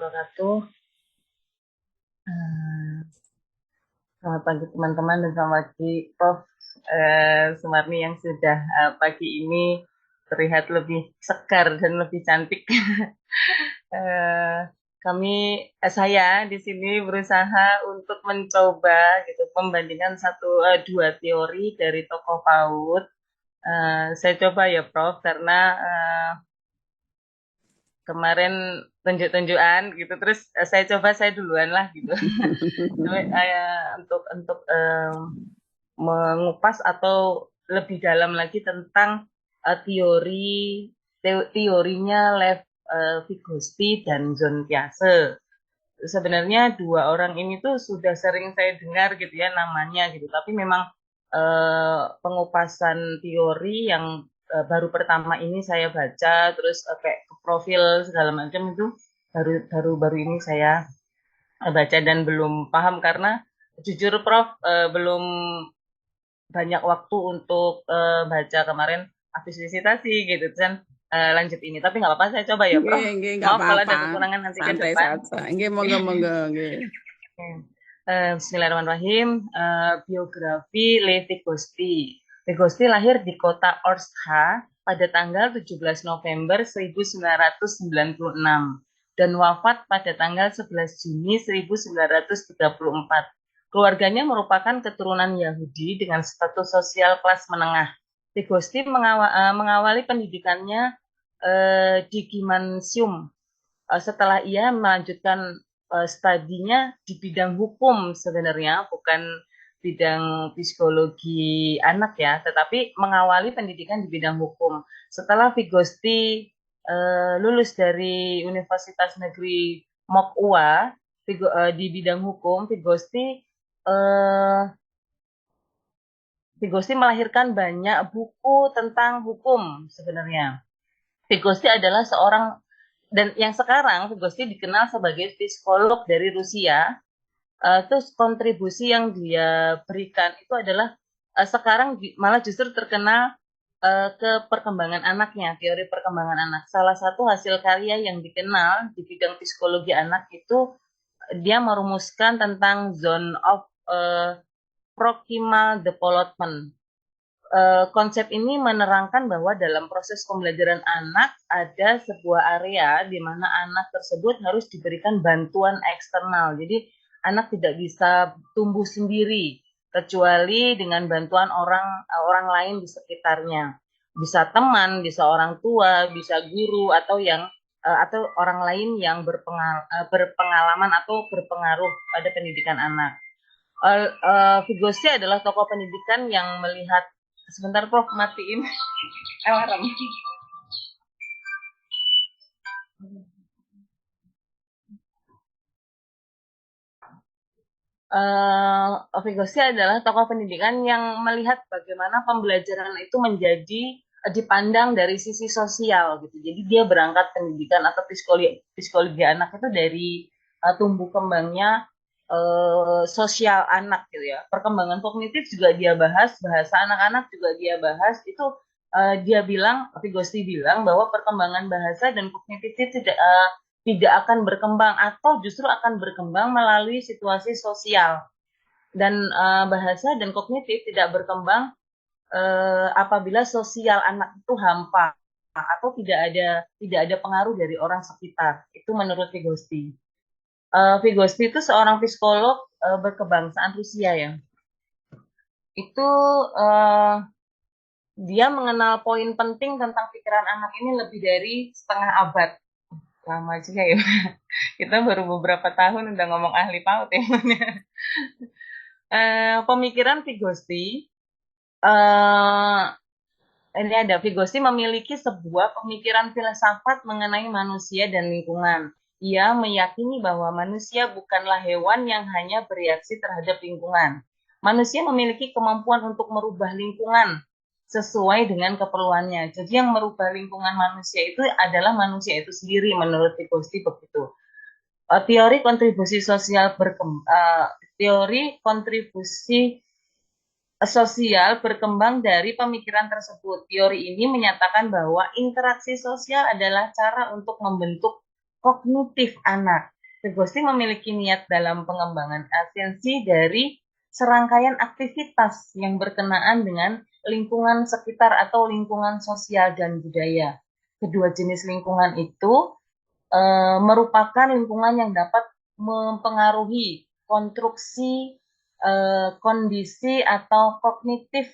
wabarakatuh. Eh, Selamat pagi teman-teman dan selamat pagi Prof. Sumarni yang sudah pagi ini terlihat lebih segar dan lebih cantik. Eh, saya di sini berusaha untuk mencoba gitu membandingkan dua teori dari tokoh PAUD. Saya coba ya Prof karena kemarin tunjuk-tunjukan gitu terus saya duluan lah gitu. Coba, untuk mengupas atau lebih dalam lagi tentang teorinya Lev Vygotsky dan John Piaget. Sebenarnya dua orang ini tuh sudah sering saya dengar gitu ya namanya gitu, tapi memang pengupasan teori yang baru pertama ini saya baca, terus kayak profil segala macam itu baru ini saya baca dan belum paham karena jujur Prof belum banyak waktu untuk baca kemarin habis visitasi gitu kan lanjut ini tapi nggak apa-apa saya coba ya Prof. Nggih, nggak Maaf kalau apa-apa. ada kekurangan nanti ke Santai depan. saja. Nggih, monggo-monggo nggih. Bismillahirrahmanirrahim. Biografi Lev Vygotsky. Vygotsky lahir di kota Orsha pada tanggal 17 November 1996 dan wafat pada tanggal 11 Juni 1934. Keluarganya merupakan keturunan Yahudi dengan status sosial kelas menengah. Vygotsky mengawali pendidikannya di Gymnasium. Setelah ia melanjutkan studinya di bidang hukum sebenarnya, bukan bidang psikologi anak ya, tetapi mengawali pendidikan di bidang hukum. Setelah Vygotsky lulus dari Universitas Negeri Mokwa di bidang hukum, Vygotsky melahirkan banyak buku tentang hukum sebenarnya. Vygotsky adalah seorang dan yang sekarang Vygotsky dikenal sebagai psikolog dari Rusia. Terus kontribusi yang dia berikan itu adalah sekarang malah justru terkenal ke perkembangan anaknya, teori perkembangan anak. Salah satu hasil karya yang dikenal di bidang psikologi anak itu dia merumuskan tentang zone of proximal development. Konsep ini menerangkan bahwa dalam proses pembelajaran anak ada sebuah area di mana anak tersebut harus diberikan bantuan eksternal. Jadi anak tidak bisa tumbuh sendiri kecuali dengan bantuan orang lain di sekitarnya. Bisa teman, bisa orang tua, bisa guru atau orang lain yang berpengalaman atau berpengaruh pada pendidikan anak. Vygotsky adalah tokoh pendidikan yang melihat sebentar Prof matiin alarm. Vygotsky adalah tokoh pendidikan yang melihat bagaimana pembelajaran itu menjadi dipandang dari sisi sosial gitu. Jadi dia berangkat pendidikan atau psikologi anak itu dari tumbuh kembangnya sosial anak gitu ya. Perkembangan kognitif juga dia bahas, bahasa anak-anak juga dia bahas. Itu Vygotsky bilang bahwa perkembangan bahasa dan kognitif itu tidak akan berkembang atau justru akan berkembang melalui situasi sosial dan bahasa dan kognitif tidak berkembang apabila sosial anak itu hampa atau tidak ada pengaruh dari orang sekitar. Itu menurut Vygotsky. Vygotsky itu seorang psikolog berkebangsaan Rusia ya. Itu dia mengenal poin penting tentang pikiran anak ini lebih dari setengah abad. Lama juga ya. Kita baru beberapa tahun udah ngomong ahli PAUD ya. Pemikiran Vygotsky ini ada Vygotsky memiliki sebuah pemikiran filsafat mengenai manusia dan lingkungan. Ia meyakini bahwa manusia bukanlah hewan yang hanya bereaksi terhadap lingkungan. Manusia memiliki kemampuan untuk merubah lingkungan sesuai dengan keperluannya. Jadi yang merubah lingkungan manusia itu adalah manusia itu sendiri menurut Vygotsky begitu. Teori kontribusi sosial berkembang dari pemikiran tersebut. Teori ini menyatakan bahwa interaksi sosial adalah cara untuk membentuk kognitif anak. Vygotsky memiliki niat dalam pengembangan esensi dari serangkaian aktivitas yang berkenaan dengan lingkungan sekitar atau lingkungan sosial dan budaya. Kedua jenis lingkungan itu merupakan lingkungan yang dapat mempengaruhi konstruksi kondisi atau kognitif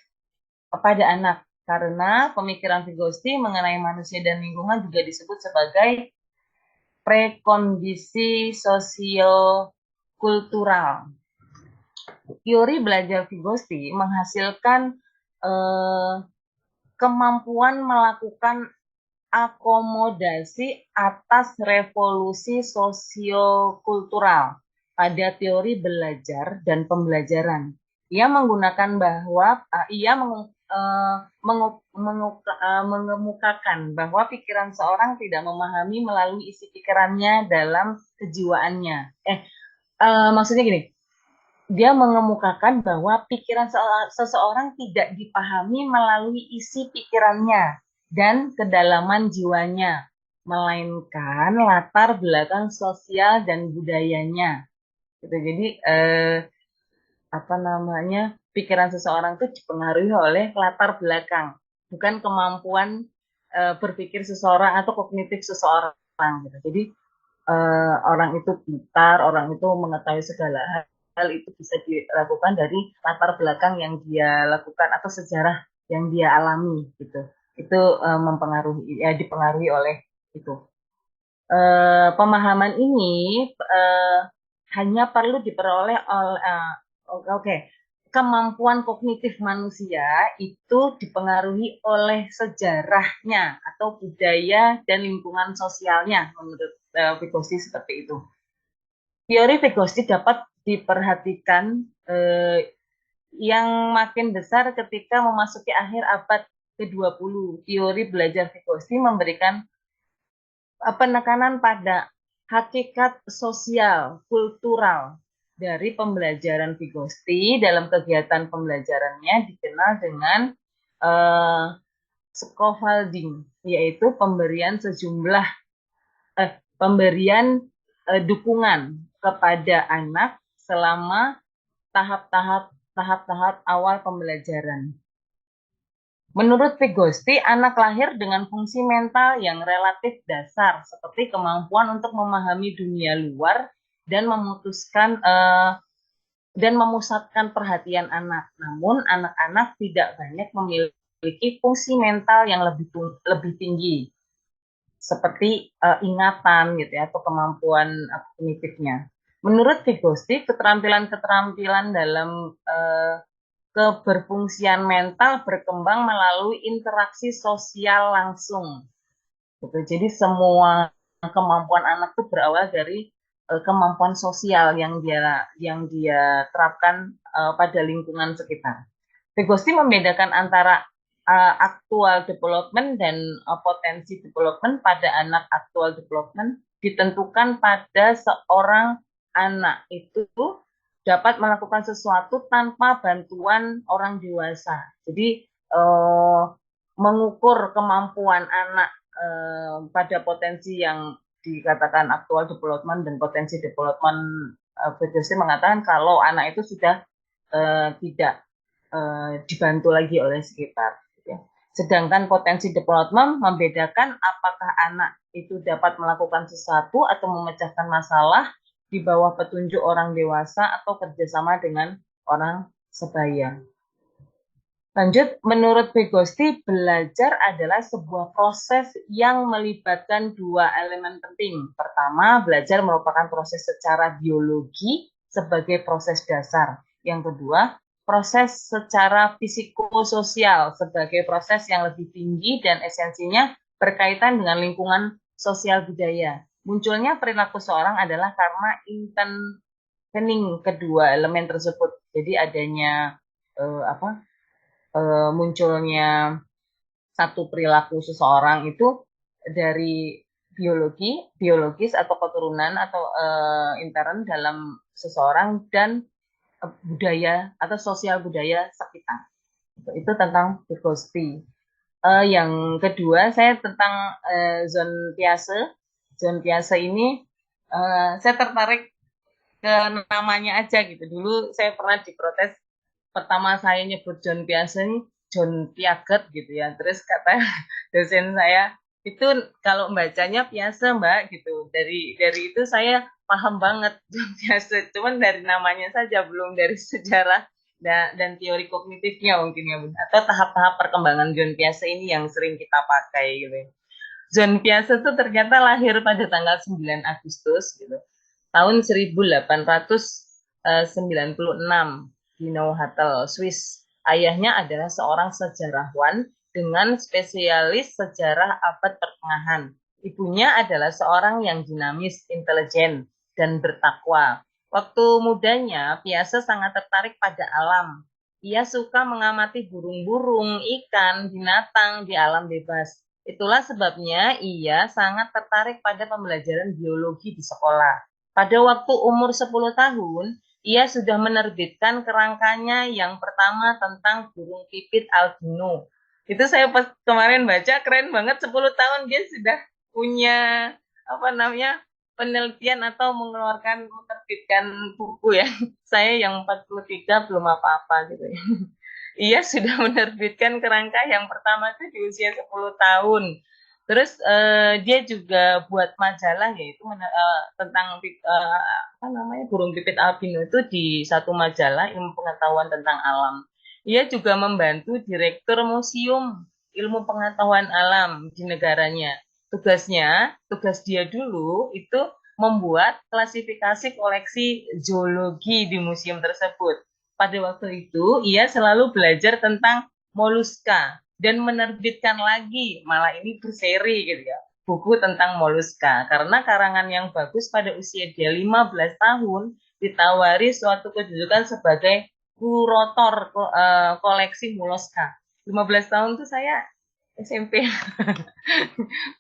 pada anak. Karena pemikiran Vygotsky mengenai manusia dan lingkungan juga disebut sebagai prekondisi sosiokultural. Teori belajar Vygotsky menghasilkan eh, kemampuan melakukan akomodasi atas revolusi sosiokultural pada teori belajar dan pembelajaran. Ia menggunakan bahwa ia mengemukakan bahwa pikiran seorang tidak memahami melalui isi pikirannya dalam kejiwaannya. Maksudnya gini, dia mengemukakan bahwa pikiran seseorang tidak dipahami melalui isi pikirannya dan kedalaman jiwanya, melainkan latar belakang sosial dan budayanya. Gitu. Jadi apa namanya, pikiran seseorang itu dipengaruhi oleh latar belakang, bukan kemampuan berpikir seseorang atau kognitif seseorang. Gitu. Jadi orang itu pintar, orang itu mengetahui segala hal itu bisa dilakukan dari latar belakang yang dia lakukan atau sejarah yang dia alami gitu. Itu mempengaruhi ya dipengaruhi oleh itu. Pemahaman ini hanya perlu diperoleh oleh oke. Kemampuan kognitif manusia itu dipengaruhi oleh sejarahnya atau budaya dan lingkungan sosialnya menurut Vygotsky seperti itu. Teori Vygotsky dapat diperhatikan yang makin besar ketika memasuki akhir abad ke-20. Teori belajar Vygotsky memberikan penekanan pada hakikat sosial, kultural dari pembelajaran Vygotsky. Dalam kegiatan pembelajarannya dikenal dengan scaffolding, yaitu pemberian dukungan kepada anak selama tahap-tahap awal pembelajaran. Menurut Vygotsky, anak lahir dengan fungsi mental yang relatif dasar, seperti kemampuan untuk memahami dunia luar dan memusatkan perhatian anak. Namun, anak-anak tidak banyak memiliki fungsi mental yang lebih tinggi, seperti ingatan gitu ya, atau kemampuan kognitifnya. Menurut Vygotsky, keterampilan-keterampilan dalam keberfungsian mental berkembang melalui interaksi sosial langsung. Gitu. Jadi semua kemampuan anak itu berawal dari kemampuan sosial yang dia terapkan pada lingkungan sekitar. Vygotsky membedakan antara actual development dan potensi development. Pada anak, actual development ditentukan pada seorang anak itu dapat melakukan sesuatu tanpa bantuan orang dewasa. Jadi mengukur kemampuan anak pada potensi yang dikatakan actual development dan potensi development, Vygotsky mengatakan kalau anak itu sudah tidak dibantu lagi oleh sekitar. Ya. Sedangkan potensi development membedakan apakah anak itu dapat melakukan sesuatu atau memecahkan masalah di bawah petunjuk orang dewasa atau kerjasama dengan orang sebaya. Lanjut, menurut Vygotsky, belajar adalah sebuah proses yang melibatkan dua elemen penting. Pertama, belajar merupakan proses secara biologi sebagai proses dasar. Yang kedua, proses secara psikososial sebagai proses yang lebih tinggi dan esensinya berkaitan dengan lingkungan sosial budaya. Munculnya perilaku seorang adalah karena intentioning kedua elemen tersebut. Jadi adanya munculnya satu perilaku seseorang itu dari biologis atau keturunan atau intern dalam seseorang dan budaya atau sosial budaya sekitar. Itu tentang Vygotsky. Yang kedua saya tentang Jean Piaget. Jean Piaget ini Saya tertarik ke namanya aja gitu. Dulu saya pernah diprotes, pertama saya nyebut John Piaget, John Piaget gitu ya. Terus kata dosen saya, itu kalau bacanya Piaget Mbak gitu. Dari itu saya paham banget John Piaget. Cuman dari namanya saja, belum dari sejarah dan teori kognitifnya mungkin ya, Bun. Atau tahap-tahap perkembangan John Piaget ini yang sering kita pakai gitu. John Piaget itu ternyata lahir pada tanggal 9 Agustus gitu, tahun 1896 di Neuchâtel, Swiss. Ayahnya adalah seorang sejarawan dengan spesialis sejarah abad pertengahan. Ibunya adalah seorang yang dinamis, intelijen, dan bertakwa. Waktu mudanya, Piaget sangat tertarik pada alam. Ia suka mengamati burung-burung, ikan, binatang di alam bebas. Itulah sebabnya ia sangat tertarik pada pembelajaran biologi di sekolah. Pada waktu umur 10 tahun, ia sudah menerbitkan kerangkanya yang pertama tentang burung pipit albino. Itu saya pas kemarin baca, keren banget, 10 tahun dia sudah punya apa namanya penelitian atau menerbitkan buku ya. Saya yang 43 belum apa-apa gitu ya. Ia sudah menerbitkan kerangka yang pertama itu di usia 10 tahun. Terus dia juga buat majalah yaitu tentang apa namanya burung pipit albino itu di satu majalah ilmu pengetahuan tentang alam. Ia juga membantu direktur museum ilmu pengetahuan alam di negaranya. Tugas dia dulu itu membuat klasifikasi koleksi zoologi di museum tersebut. Pada waktu itu, ia selalu belajar tentang moluska dan menerbitkan lagi, malah ini berseri gitu ya, buku tentang moluska. Karena karangan yang bagus pada usia dia 15 tahun, ditawari suatu kedudukan sebagai kurator koleksi moluska. 15 tahun tuh saya SMP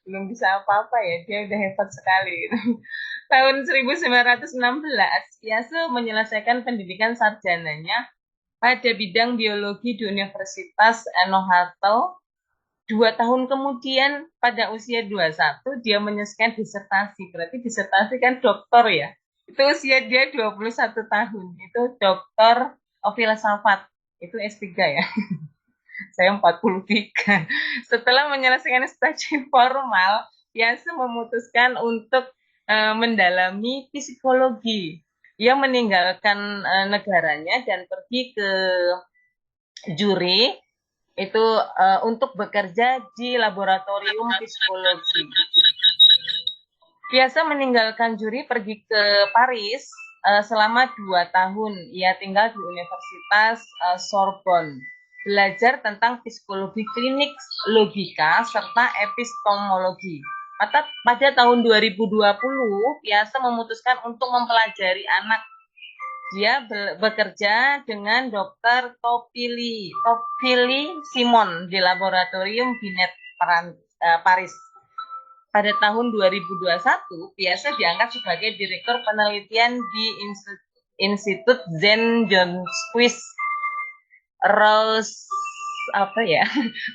belum bisa apa-apa ya, dia udah hebat sekali. Tahun 1916, Piaget menyelesaikan pendidikan sarjananya pada bidang biologi di Universitas Neuchâtel. 2 tahun kemudian, pada usia 21, dia menyelesaikan disertasi. Berarti disertasi kan doktor ya. Itu usia dia 21 tahun. Itu doktor filsafat. Itu S3 ya. Saya 43. Setelah menyelesaikan studi formal, Piaget memutuskan untuk mendalami psikologi. Ia meninggalkan negaranya dan pergi ke Zurich itu untuk bekerja di laboratorium psikologi. Piaget meninggalkan Zurich pergi ke Paris selama 2 tahun. Ia tinggal di Universitas Sorbonne, belajar tentang psikologi klinik, logika, serta epistemologi. Pada tahun 2020, Piaget memutuskan untuk mempelajari anak. Dia bekerja dengan Dr. Topili Simon di Laboratorium Binet Paris. Pada tahun 2021, Piaget diangkat sebagai direktur penelitian di Institut Jean Josquin Rose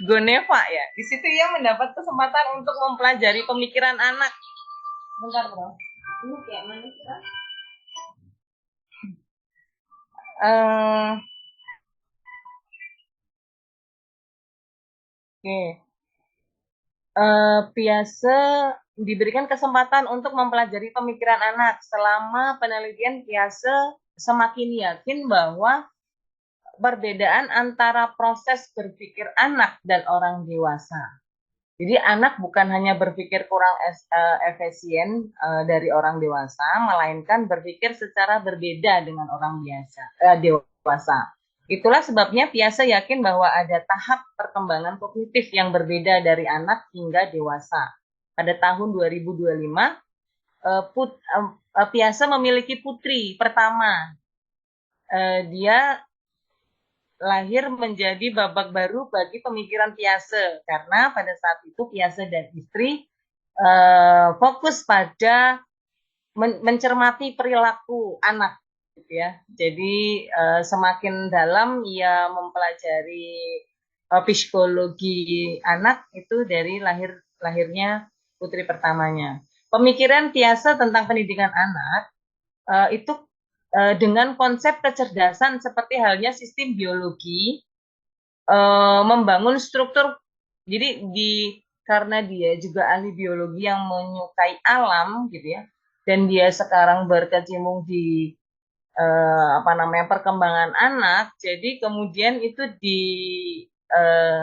Goneva ya. Di situ ia mendapat kesempatan untuk mempelajari pemikiran anak. Bentar, Bro. Ini kayak mana sih, Bro? Oke. Piaget diberikan kesempatan untuk mempelajari pemikiran anak. Selama penelitian, Piaget semakin yakin bahwa perbedaan antara proses berpikir anak dan orang dewasa. Jadi anak bukan hanya berpikir kurang efisien dari orang dewasa, melainkan berpikir secara berbeda dengan orang dewasa. Itulah sebabnya Piaget yakin bahwa ada tahap perkembangan kognitif yang berbeda dari anak hingga dewasa. Pada tahun 2025, Piaget memiliki putri pertama. Dia lahir menjadi babak baru bagi pemikiran Piaget, karena pada saat itu Piaget dan istri fokus pada mencermati perilaku anak, gitu ya. Jadi semakin dalam ia mempelajari psikologi anak itu dari lahirnya putri pertamanya. Pemikiran Piaget tentang pendidikan anak itu dengan konsep kecerdasan seperti halnya sistem biologi, membangun struktur. Jadi karena dia juga ahli biologi yang menyukai alam gitu ya, dan dia sekarang berkecimpung di apa namanya perkembangan anak, jadi kemudian itu eh,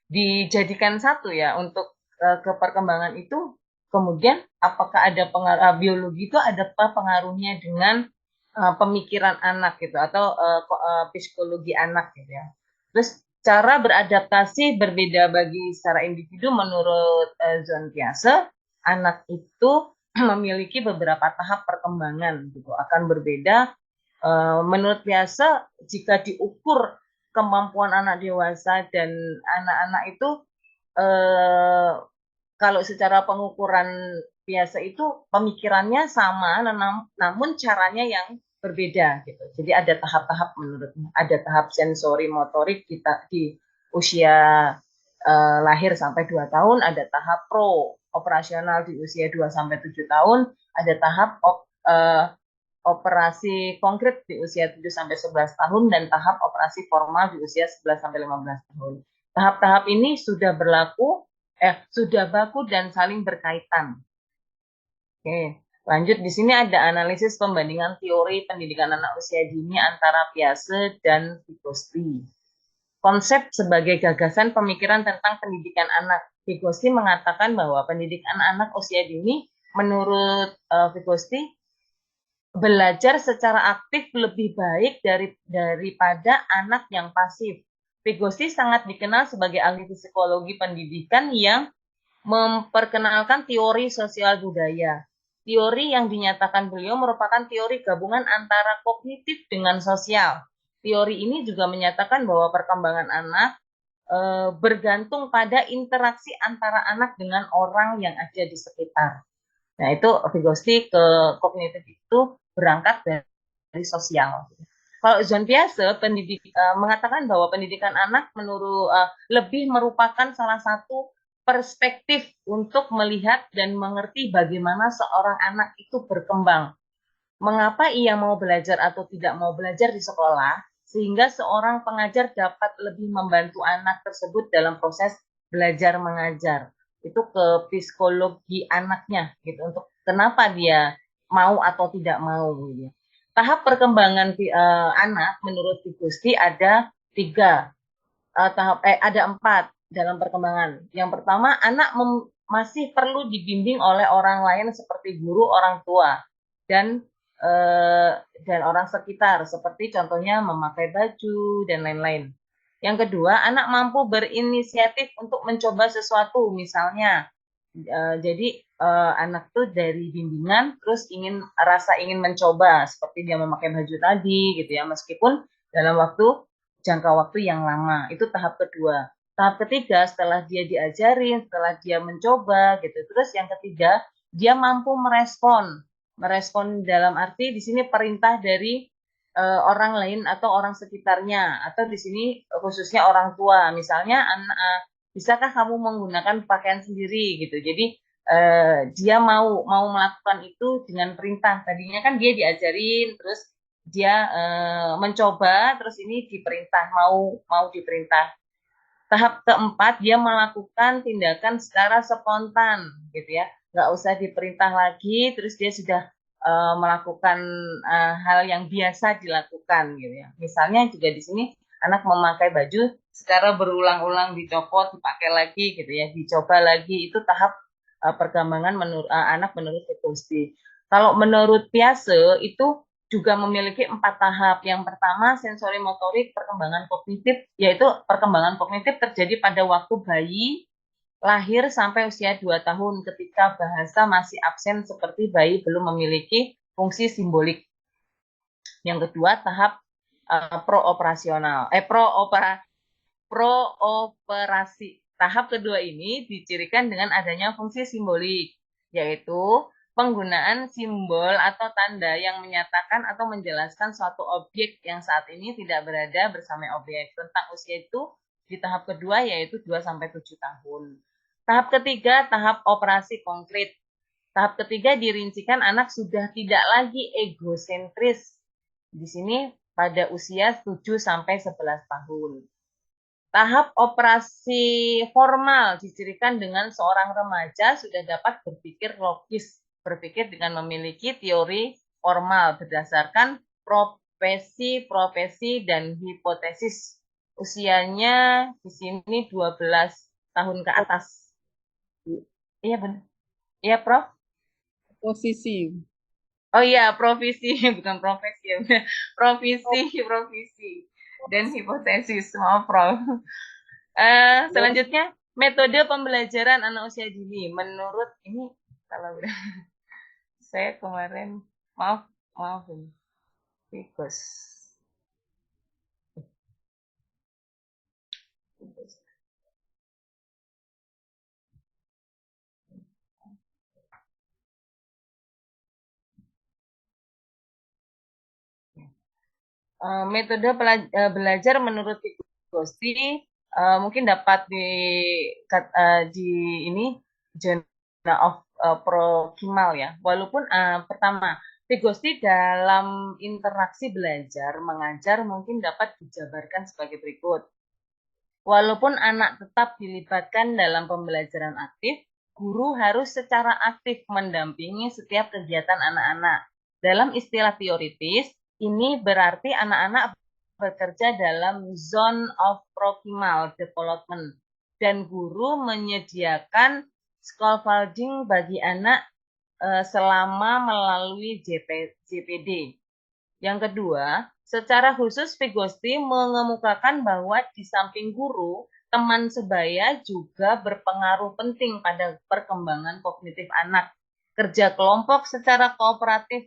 dijadikan satu ya untuk ke perkembangan itu. Kemudian apakah ada pengaruh biologi itu ada apa pengaruhnya dengan pemikiran anak gitu atau psikologi anak gitu ya. Terus cara beradaptasi berbeda bagi secara individu menurut John Piaget, anak itu memiliki beberapa tahap perkembangan gitu akan berbeda. Menurut Piaget, jika diukur kemampuan anak dewasa dan anak-anak itu eh, kalau secara pengukuran biasa itu pemikirannya sama, namun caranya yang berbeda gitu. Jadi ada tahap-tahap menurutnya. Ada tahap sensori motorik kita di usia lahir sampai 2 tahun, ada tahap pro operasional di usia 2 sampai 7 tahun, ada tahap operasi konkret di usia 7 sampai 11 tahun dan tahap operasi formal di usia 11 sampai 15 tahun. Tahap-tahap ini sudah sudah baku dan saling berkaitan. Oke, lanjut di sini ada analisis pembandingan teori pendidikan anak usia dini antara Piaget dan Vygotsky. Konsep sebagai gagasan pemikiran tentang pendidikan anak. Vygotsky mengatakan bahwa pendidikan anak usia dini menurut Vygotsky belajar secara aktif lebih baik daripada anak yang pasif. Vygotsky sangat dikenal sebagai ahli psikologi pendidikan yang memperkenalkan teori sosial budaya. Teori yang dinyatakan beliau merupakan teori gabungan antara kognitif dengan sosial. Teori ini juga menyatakan bahwa perkembangan anak bergantung pada interaksi antara anak dengan orang yang ada di sekitar. Nah, itu Vygotsky ke kognitif itu berangkat dari sosial. Kalau John Piaget mengatakan bahwa pendidikan anak lebih merupakan salah satu perspektif untuk melihat dan mengerti bagaimana seorang anak itu berkembang. Mengapa ia mau belajar atau tidak mau belajar di sekolah, sehingga seorang pengajar dapat lebih membantu anak tersebut dalam proses belajar mengajar. Itu ke psikologi anaknya gitu, untuk kenapa dia mau atau tidak mau gitu. Tahap perkembangan anak menurut Vygotsky ada ada 4 dalam perkembangan. Yang pertama, anak masih perlu dibimbing oleh orang lain seperti guru, orang tua, dan orang sekitar, seperti contohnya memakai baju dan lain-lain. Yang kedua, anak mampu berinisiatif untuk mencoba sesuatu, misalnya jadi anak tuh dari bimbingan terus rasa ingin mencoba seperti dia memakai baju tadi gitu ya, meskipun dalam jangka waktu yang lama. Itu tahap kedua. Tahap ketiga, setelah dia diajarin, setelah dia mencoba gitu. Terus yang ketiga, dia mampu merespon. Merespon dalam arti di sini perintah dari orang lain atau orang sekitarnya, atau di sini khususnya orang tua. Misalnya bisakah kamu menggunakan pakaian sendiri gitu. Jadi dia mau melakukan itu dengan perintah. Tadinya kan dia diajarin, terus dia mencoba, terus ini diperintah, mau diperintah. Tahap keempat, dia melakukan tindakan secara spontan gitu ya, nggak usah diperintah lagi, terus dia sudah melakukan hal yang biasa dilakukan gitu ya. Misalnya juga di sini anak memakai baju secara berulang-ulang, dicopot, dipakai lagi gitu ya, dicoba lagi. Itu tahap perkembangan anak menurut Vygotsky. Kalau menurut Piaget itu juga memiliki 4 tahap. Yang pertama, sensori motorik perkembangan kognitif, yaitu perkembangan kognitif terjadi pada waktu bayi lahir sampai usia 2 tahun ketika bahasa masih absen seperti bayi belum memiliki fungsi simbolik. Yang kedua, tahap prooperasi. Tahap kedua ini dicirikan dengan adanya fungsi simbolik, yaitu penggunaan simbol atau tanda yang menyatakan atau menjelaskan suatu objek yang saat ini tidak berada bersama objek. Tentang usia itu di tahap kedua yaitu 2 sampai 7 tahun. Tahap ketiga, tahap operasi konkret. Tahap ketiga dirincikan anak sudah tidak lagi egosentris. Di sini pada usia 7 sampai 11 tahun. Tahap operasi formal dicirikan dengan seorang remaja sudah dapat berpikir logis, berpikir dengan memiliki teori formal berdasarkan profesi-profesi dan hipotesis. Usianya di sini 12 tahun ke atas. Iya benar. Iya, Prof. Posisi. Oh iya, provisi, bukan profesi ya. Provisi, provisi. Dan hipotesis, maaf, Prof. Selanjutnya, metode pembelajaran anak usia dini. Menurut ini, kalau udah, saya kemarin, maaf, maaf ini, tikus. Metode belajar menurut Vygotsky mungkin dapat di ini Journal of Proximal ya. Walaupun pertama Vygotsky dalam interaksi belajar mengajar mungkin dapat dijabarkan sebagai berikut. Walaupun anak tetap dilibatkan dalam pembelajaran aktif, guru harus secara aktif mendampingi setiap kegiatan anak-anak. Dalam istilah teoritis, ini berarti anak-anak bekerja dalam zone of proximal development dan guru menyediakan scaffolding bagi anak selama melalui JPD. Yang kedua, secara khusus Vygotsky mengemukakan bahwa di samping guru, teman sebaya juga berpengaruh penting pada perkembangan kognitif anak. Kerja kelompok secara kooperatif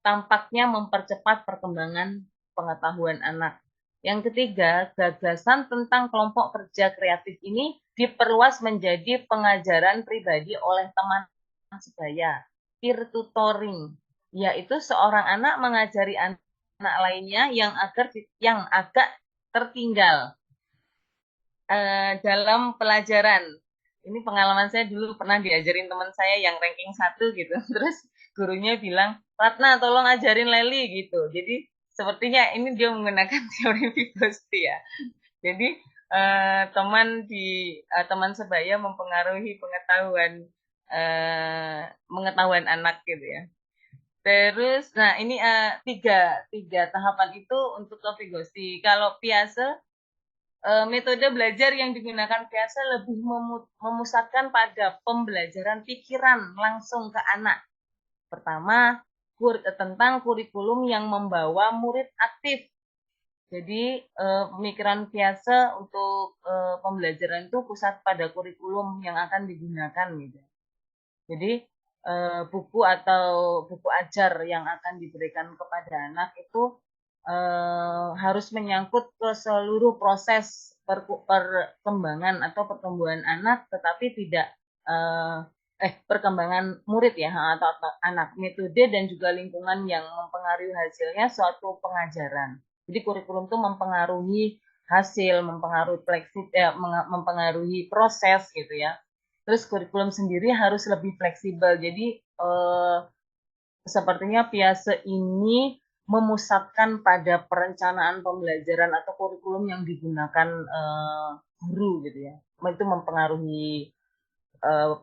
tampaknya mempercepat perkembangan pengetahuan anak. Yang ketiga, gagasan tentang kelompok kerja kreatif ini diperluas menjadi pengajaran pribadi oleh teman sebaya, peer tutoring, yaitu seorang anak mengajari anak lainnya yang agak tertinggal dalam pelajaran. Ini pengalaman saya dulu pernah diajarin teman saya yang ranking 1 gitu. Terus gurunya bilang, Ratna tolong ajarin Leli gitu. Jadi sepertinya ini dia menggunakan teori Vygotsky ya. Jadi teman sebaya mempengaruhi pengetahuan anak gitu ya. Terus, nah ini tiga tahapan itu untuk Vygotsky. Kalau Piaget, metode belajar yang digunakan Piaget lebih memusatkan pada pembelajaran pikiran langsung ke anak. Pertama, tentang kurikulum yang membawa murid aktif. Jadi pemikiran Piaget untuk pembelajaran itu pusat pada kurikulum yang akan digunakan gitu. Jadi buku atau buku ajar yang akan diberikan kepada anak itu harus menyangkut ke seluruh proses perkembangan atau pertumbuhan anak, tetapi tidak perkembangan murid ya atau anak, metode dan juga lingkungan yang mempengaruhi hasilnya suatu pengajaran. Jadi kurikulum itu mempengaruhi hasil, mempengaruhi proses gitu ya. Terus kurikulum sendiri harus lebih fleksibel. Jadi sepertinya Piaget ini memusatkan pada perencanaan pembelajaran atau kurikulum yang digunakan guru gitu ya. Itu mempengaruhi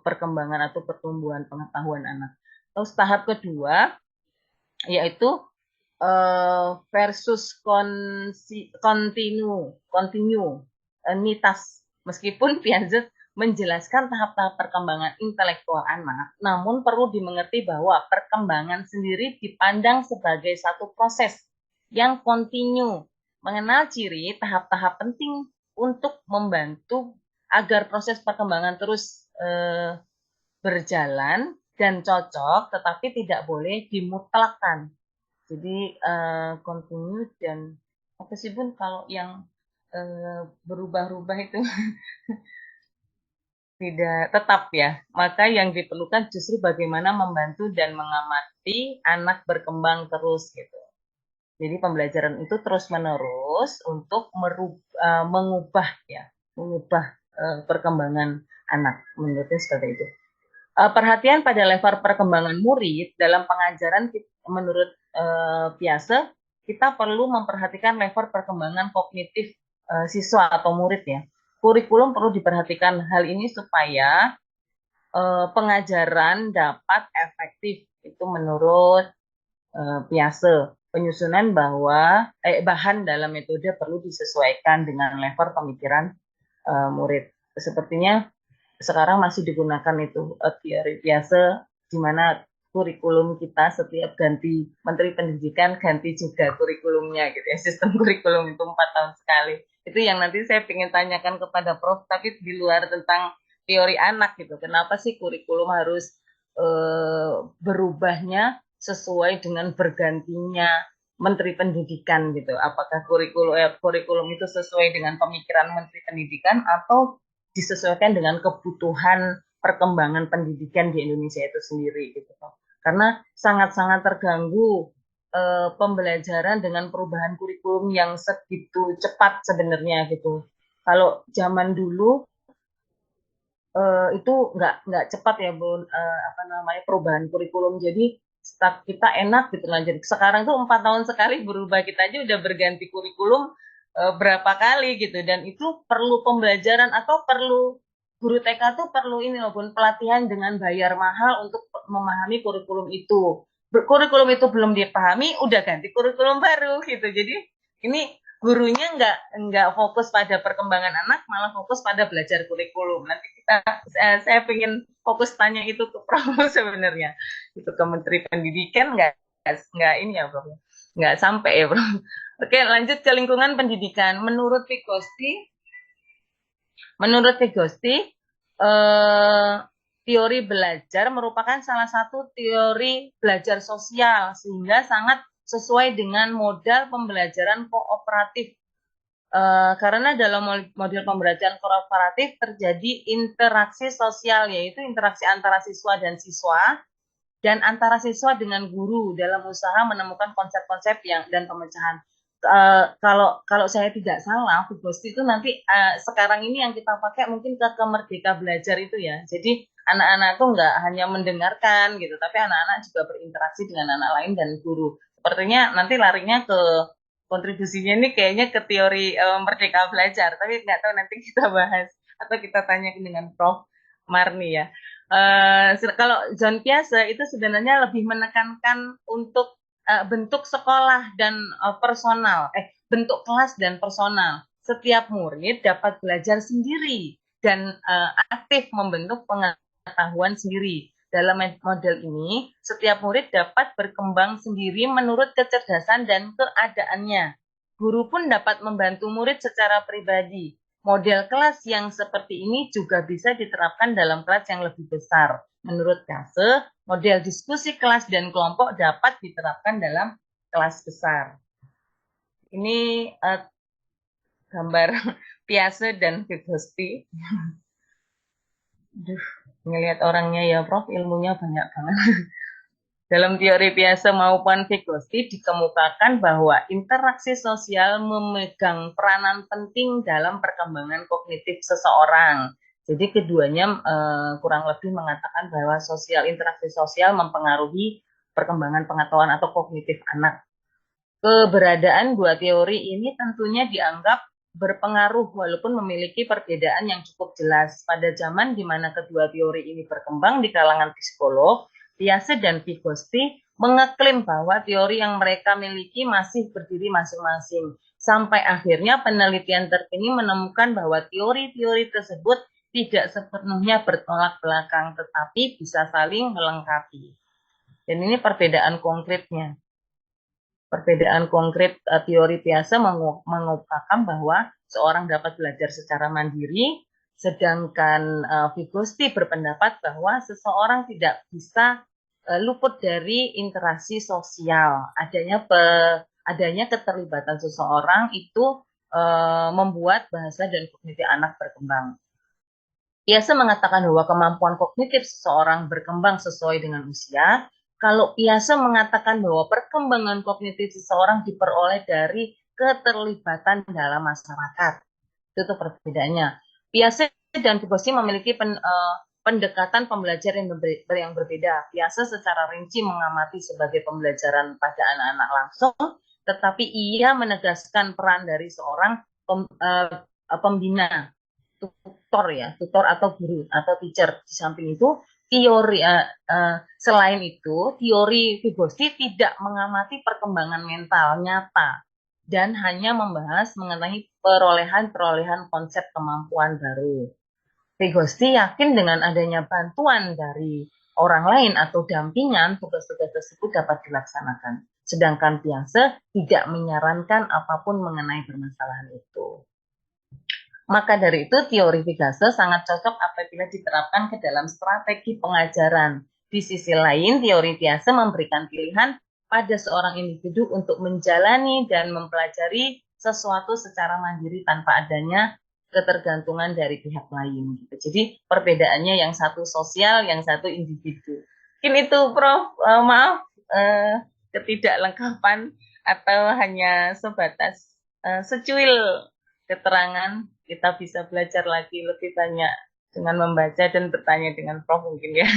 perkembangan atau pertumbuhan pengetahuan anak. Terus tahap kedua yaitu versus kontinuitas. Meskipun Piaget menjelaskan tahap-tahap perkembangan intelektual anak, namun perlu dimengerti bahwa perkembangan sendiri dipandang sebagai satu proses yang kontinu, mengenal ciri tahap-tahap penting untuk membantu agar proses perkembangan terus berjalan dan cocok, tetapi tidak boleh dimutlakkan. Jadi continue dan apa sih Bun kalau yang berubah-ubah itu tidak tetap ya. Maka yang diperlukan justru bagaimana membantu dan mengamati anak berkembang terus gitu. Jadi pembelajaran itu terus-menerus untuk mengubah perkembangan anak. Menurutnya seperti itu. Perhatian pada level perkembangan murid dalam pengajaran menurut Piase, kita perlu memperhatikan level perkembangan kognitif siswa atau murid ya. Kurikulum perlu diperhatikan hal ini supaya pengajaran dapat efektif. Itu menurut Piase. Penyusunan bahwa bahan dalam metode perlu disesuaikan dengan level pemikiran murid. Sepertinya sekarang masih digunakan itu teori Piase, di mana kurikulum kita setiap ganti Menteri Pendidikan ganti juga kurikulumnya gitu ya, sistem kurikulum itu 4 tahun sekali. Itu yang nanti saya ingin tanyakan kepada Prof, tapi di luar tentang teori anak gitu. Kenapa sih kurikulum harus berubahnya sesuai dengan bergantinya Menteri Pendidikan gitu? Apakah kurikulum itu sesuai dengan pemikiran Menteri Pendidikan atau disesuaikan dengan kebutuhan perkembangan pendidikan di Indonesia itu sendiri gitu. Karena sangat-sangat terganggu pembelajaran dengan perubahan kurikulum yang segitu cepat sebenarnya gitu. Kalau zaman dulu itu nggak cepat ya Bu, apa namanya perubahan kurikulum. Jadi kita enak gitu lah. Jadi sekarang tuh 4 tahun sekali berubah, kita aja udah berganti kurikulum berapa kali gitu, dan itu perlu pembelajaran atau perlu guru TK tuh perlu ini loh Bun, pelatihan dengan bayar mahal untuk memahami kurikulum itu. Kurikulum itu belum dipahami, udah ganti kurikulum baru gitu. Jadi ini gurunya nggak fokus pada perkembangan anak, malah fokus pada belajar kurikulum. Nanti saya pengen fokus tanya itu ke Prof sebenarnya, itu ke Menteri Pendidikan nggak ini ya Prof, nggak sampai ya Prof. Oke, lanjut ke lingkungan pendidikan. Menurut Vygotsky, teori belajar merupakan salah satu teori belajar sosial, sehingga sangat sesuai dengan modal pembelajaran kooperatif. Karena dalam model pembelajaran kooperatif terjadi interaksi sosial, yaitu interaksi antara siswa dan antara siswa dengan guru dalam usaha menemukan konsep-konsep dan pemecahan. Kalau saya tidak salah, Vygotsky itu nanti sekarang ini yang kita pakai mungkin ke Merdeka Belajar itu ya. Jadi anak-anak tuh nggak hanya mendengarkan gitu, tapi anak-anak juga berinteraksi dengan anak lain dan guru. Sepertinya nanti larinya ke kontribusinya ini kayaknya ke teori Merdeka Belajar, tapi nggak tahu, nanti kita bahas atau kita tanya dengan Prof. Marni ya. Kalau John Piaget itu sebenarnya lebih menekankan untuk bentuk sekolah dan bentuk kelas dan personal. Setiap murid dapat belajar sendiri dan aktif membentuk pengetahuan sendiri. Dalam model ini, setiap murid dapat berkembang sendiri menurut kecerdasan dan keadaannya. Guru pun dapat membantu murid secara pribadi. Model kelas yang seperti ini juga bisa diterapkan dalam kelas yang lebih besar. Menurut Kase, model diskusi kelas dan kelompok dapat diterapkan dalam kelas besar. Ini gambar Piaget dan Vygotsky. Ngelihat orangnya ya Prof, ilmunya banyak banget. Dalam teori Piaget maupun Vygotsky dikemukakan bahwa interaksi sosial memegang peranan penting dalam perkembangan kognitif seseorang. Jadi keduanya kurang lebih mengatakan bahwa interaksi sosial mempengaruhi perkembangan pengetahuan atau kognitif anak. Keberadaan dua teori ini tentunya dianggap berpengaruh walaupun memiliki perbedaan yang cukup jelas. Pada zaman di mana kedua teori ini berkembang di kalangan psikolog, Piaget dan Vygotsky mengeklaim bahwa teori yang mereka miliki masih berdiri masing-masing. Sampai akhirnya penelitian terkini menemukan bahwa teori-teori tersebut tidak sepenuhnya bertolak belakang, tetapi bisa saling melengkapi. Dan ini perbedaan konkretnya. Perbedaan konkret teori Piaget mengungkapkan bahwa seorang dapat belajar secara mandiri, sedangkan Vygotsky berpendapat bahwa seseorang tidak bisa luput dari interaksi sosial. Adanya keterlibatan seseorang itu membuat bahasa dan kognitif anak berkembang. Piaget mengatakan bahwa kemampuan kognitif seseorang berkembang sesuai dengan usia. Kalau Piaget mengatakan bahwa perkembangan kognitif seseorang diperoleh dari keterlibatan dalam masyarakat. Itu perbedaannya. Piaget dan Vygotsky memiliki pendekatan pembelajaran yang berbeda. Biasa secara rinci mengamati sebagai pembelajaran pada anak-anak langsung, tetapi ia menegaskan peran dari seorang pembina, tutor atau guru atau teacher. Di samping itu, selain itu, teori Vygotsky tidak mengamati perkembangan mental nyata dan hanya membahas mengenai perolehan konsep kemampuan baru. Vygotsky yakin dengan adanya bantuan dari orang lain atau dampingan, tugas-tugas tersebut dapat dilaksanakan. Sedangkan Piaget tidak menyarankan apapun mengenai permasalahan itu. Maka dari itu, teori Vygotsky sangat cocok apabila diterapkan ke dalam strategi pengajaran. Di sisi lain, teori Piaget memberikan pilihan pada seorang individu untuk menjalani dan mempelajari sesuatu secara mandiri tanpa adanya ketergantungan dari pihak lain. Gitu. Jadi perbedaannya yang satu sosial, yang satu individu. Mungkin itu, Prof. Maaf ketidaklengkapan atau hanya sebatas secuil keterangan. Kita bisa belajar lagi lebih banyak dengan membaca dan bertanya dengan Prof mungkin ya.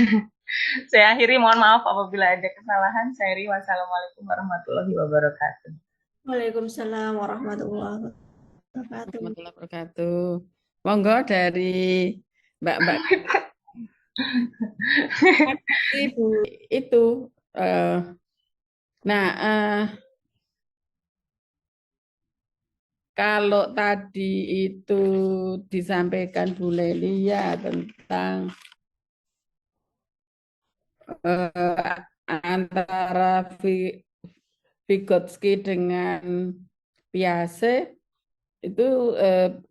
Saya akhiri, mohon maaf apabila ada kesalahan. Saya akhiri, wassalamualaikum warahmatullahi wabarakatuh. Waalaikumsalam warahmatullahi wabarakatuh. Monggo dari Mbak Ibu itu. Kalau tadi itu disampaikan Bu Lelia tentang antara Vygotsky dengan Piaget itu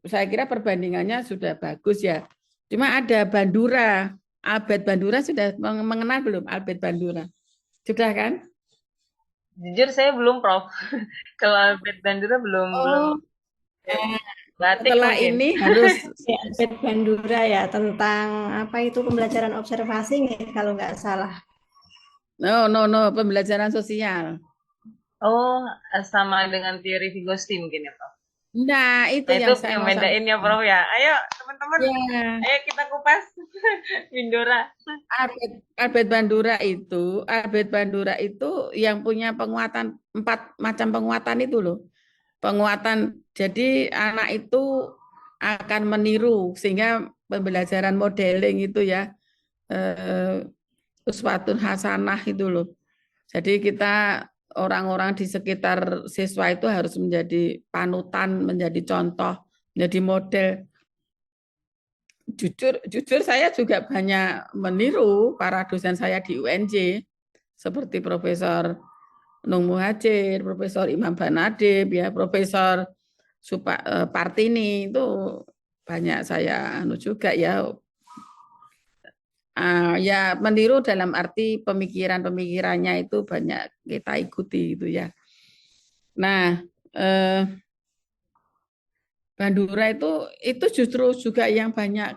saya kira perbandingannya sudah bagus ya. Cuma ada Bandura, Albert Bandura sudah mengenal belum Albert Bandura? Sudah kan? Jujur saya belum, Prof. Kalau Albert Bandura belum. Setelah ini harus Albert Bandura ya, tentang apa itu pembelajaran observasi kalau nggak salah. No, pembelajaran sosial. Oh, sama dengan teori Vygotsky mungkin ya, Prof. Nah, itu yang saya mau bedain ya, Prof ya. Ayo, teman-teman. Ya. Ayo kita kupas Bandura. Albert Bandura itu yang punya penguatan 4 macam penguatan itu loh. Penguatan, jadi anak itu akan meniru sehingga pembelajaran modeling itu ya uswatun hasanah itu loh. Jadi kita orang-orang di sekitar siswa itu harus menjadi panutan, menjadi contoh, menjadi model. Jujur saya juga banyak meniru para dosen saya di UNJ seperti Profesor Nung Muhajir, Profesor Imam Banadib, ya Profesor Partini itu banyak saya juga ya. Ya meniru dalam arti pemikirannya itu banyak kita ikuti itu ya. Nah, Bandura itu justru juga yang banyak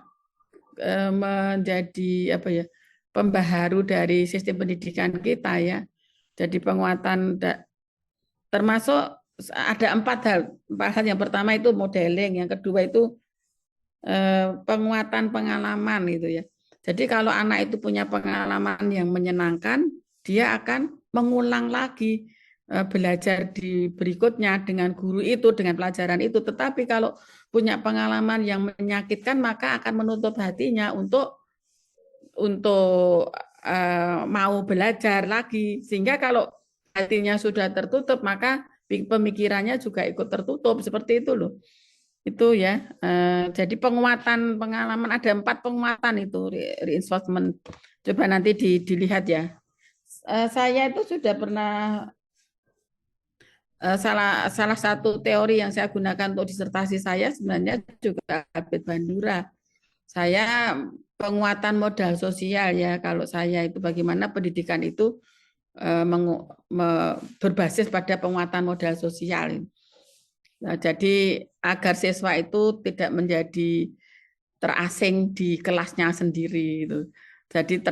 menjadi apa ya pembaharu dari sistem pendidikan kita ya. Jadi penguatan termasuk ada 4 hal. Yang pertama itu modeling, yang kedua itu penguatan pengalaman gitu ya. Jadi kalau anak itu punya pengalaman yang menyenangkan, dia akan mengulang lagi belajar di berikutnya dengan guru itu, dengan pelajaran itu. Tetapi kalau punya pengalaman yang menyakitkan, maka akan menutup hatinya untuk mau belajar lagi. Sehingga kalau hatinya sudah tertutup, maka pemikirannya juga ikut tertutup. Seperti itu loh. Itu ya. Jadi penguatan pengalaman, ada 4 penguatan itu, reinforcement. Coba nanti dilihat ya. Saya itu sudah pernah, salah satu teori yang saya gunakan untuk disertasi saya sebenarnya juga Albert Bandura. Saya penguatan modal sosial ya, kalau saya itu bagaimana pendidikan itu berbasis pada penguatan modal sosial. Nah, jadi agar siswa itu tidak menjadi terasing di kelasnya sendiri itu. Jadi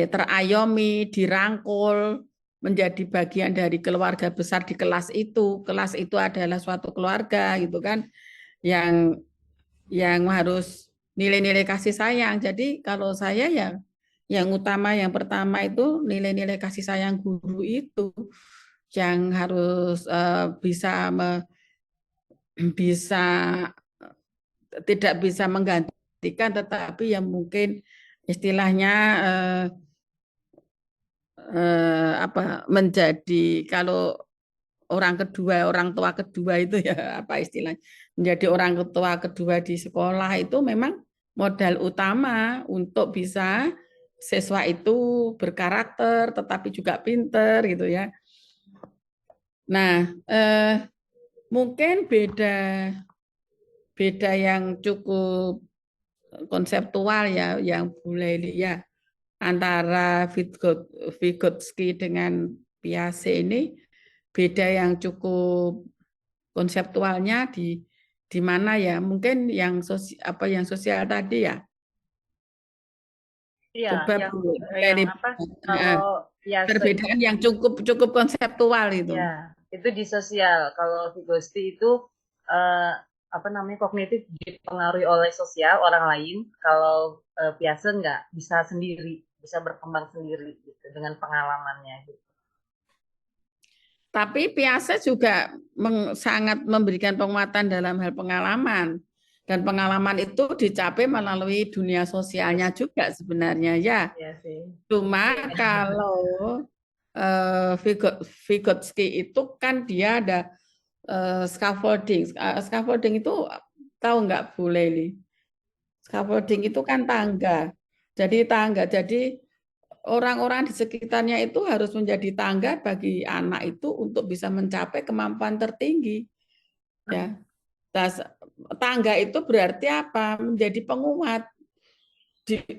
terayomi, dirangkul, menjadi bagian dari keluarga besar di kelas itu. Kelas itu adalah suatu keluarga gitu kan, yang harus nilai-nilai kasih sayang. Jadi kalau saya ya yang utama, yang pertama itu nilai-nilai kasih sayang guru itu yang harus bisa tidak bisa menggantikan, tetapi yang mungkin istilahnya menjadi, kalau orang tua kedua itu ya apa istilahnya, menjadi orang tua kedua di sekolah itu memang modal utama untuk bisa siswa itu berkarakter tetapi juga pinter gitu ya. Nah, mungkin beda yang cukup konseptual ya yang boleh ya antara Vygotsky dengan Piaget ini, beda yang cukup konseptualnya di mana ya, mungkin yang sosial tadi ya. Iya, Coba Bu yang Leli, apa? Kalau Piaget perbedaan yang cukup konseptual itu. ya, itu di sosial. Kalau Vygotsky itu eh, apa namanya, kognitif, dipengaruhi oleh sosial orang lain. Kalau Piaget nggak, bisa sendiri, bisa berkembang sendiri gitu dengan pengalamannya gitu. Tapi Piaget juga sangat memberikan penguatan dalam hal pengalaman. Dan pengalaman itu dicapai melalui dunia sosialnya juga sebenarnya ya. Iya sih. Cuma kalau Vygotsky itu kan dia ada scaffolding. Scaffolding itu tahu nggak Bu Leli? Scaffolding itu kan tangga. Jadi orang-orang di sekitarnya itu harus menjadi tangga bagi anak itu untuk bisa mencapai kemampuan tertinggi. Ya. Tangga itu berarti apa? Menjadi penguat.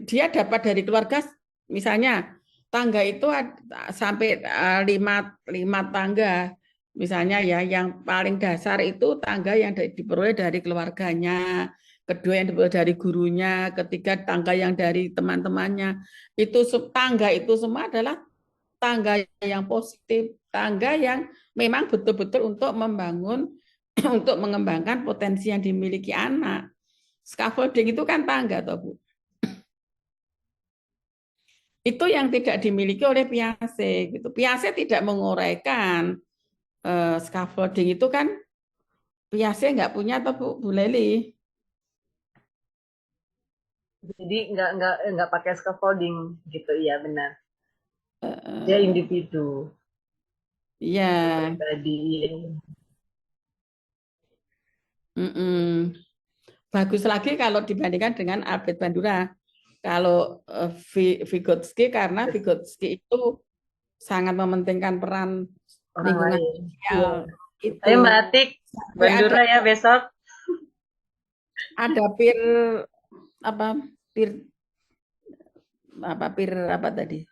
Dia dapat dari keluarga, misalnya tangga itu sampai lima tangga. Misalnya ya, yang paling dasar itu tangga yang diperoleh dari keluarganya, kedua yang diperoleh dari gurunya, ketiga tangga yang dari teman-temannya. Itu tangga itu semua adalah tangga yang positif, tangga yang memang betul-betul untuk membangun, untuk mengembangkan potensi yang dimiliki anak. Scaffolding itu kan tangga, toh Bu. Itu yang tidak dimiliki oleh Piaget. Gitu. Piaget tidak menguraikan scaffolding itu kan Piaget nggak punya, atau Bu Leli. Jadi nggak pakai scaffolding gitu, iya benar. Dia individu. Iya. Pribadi. Bagus lagi kalau dibandingkan dengan Albert Bandura. Kalau Vygotsky, karena Vygotsky itu sangat mementingkan peran Orang lingkungan lain. sosial. Itu. Ayo Mbak Atik, Bandura ya besok. Ada peer apa tadi?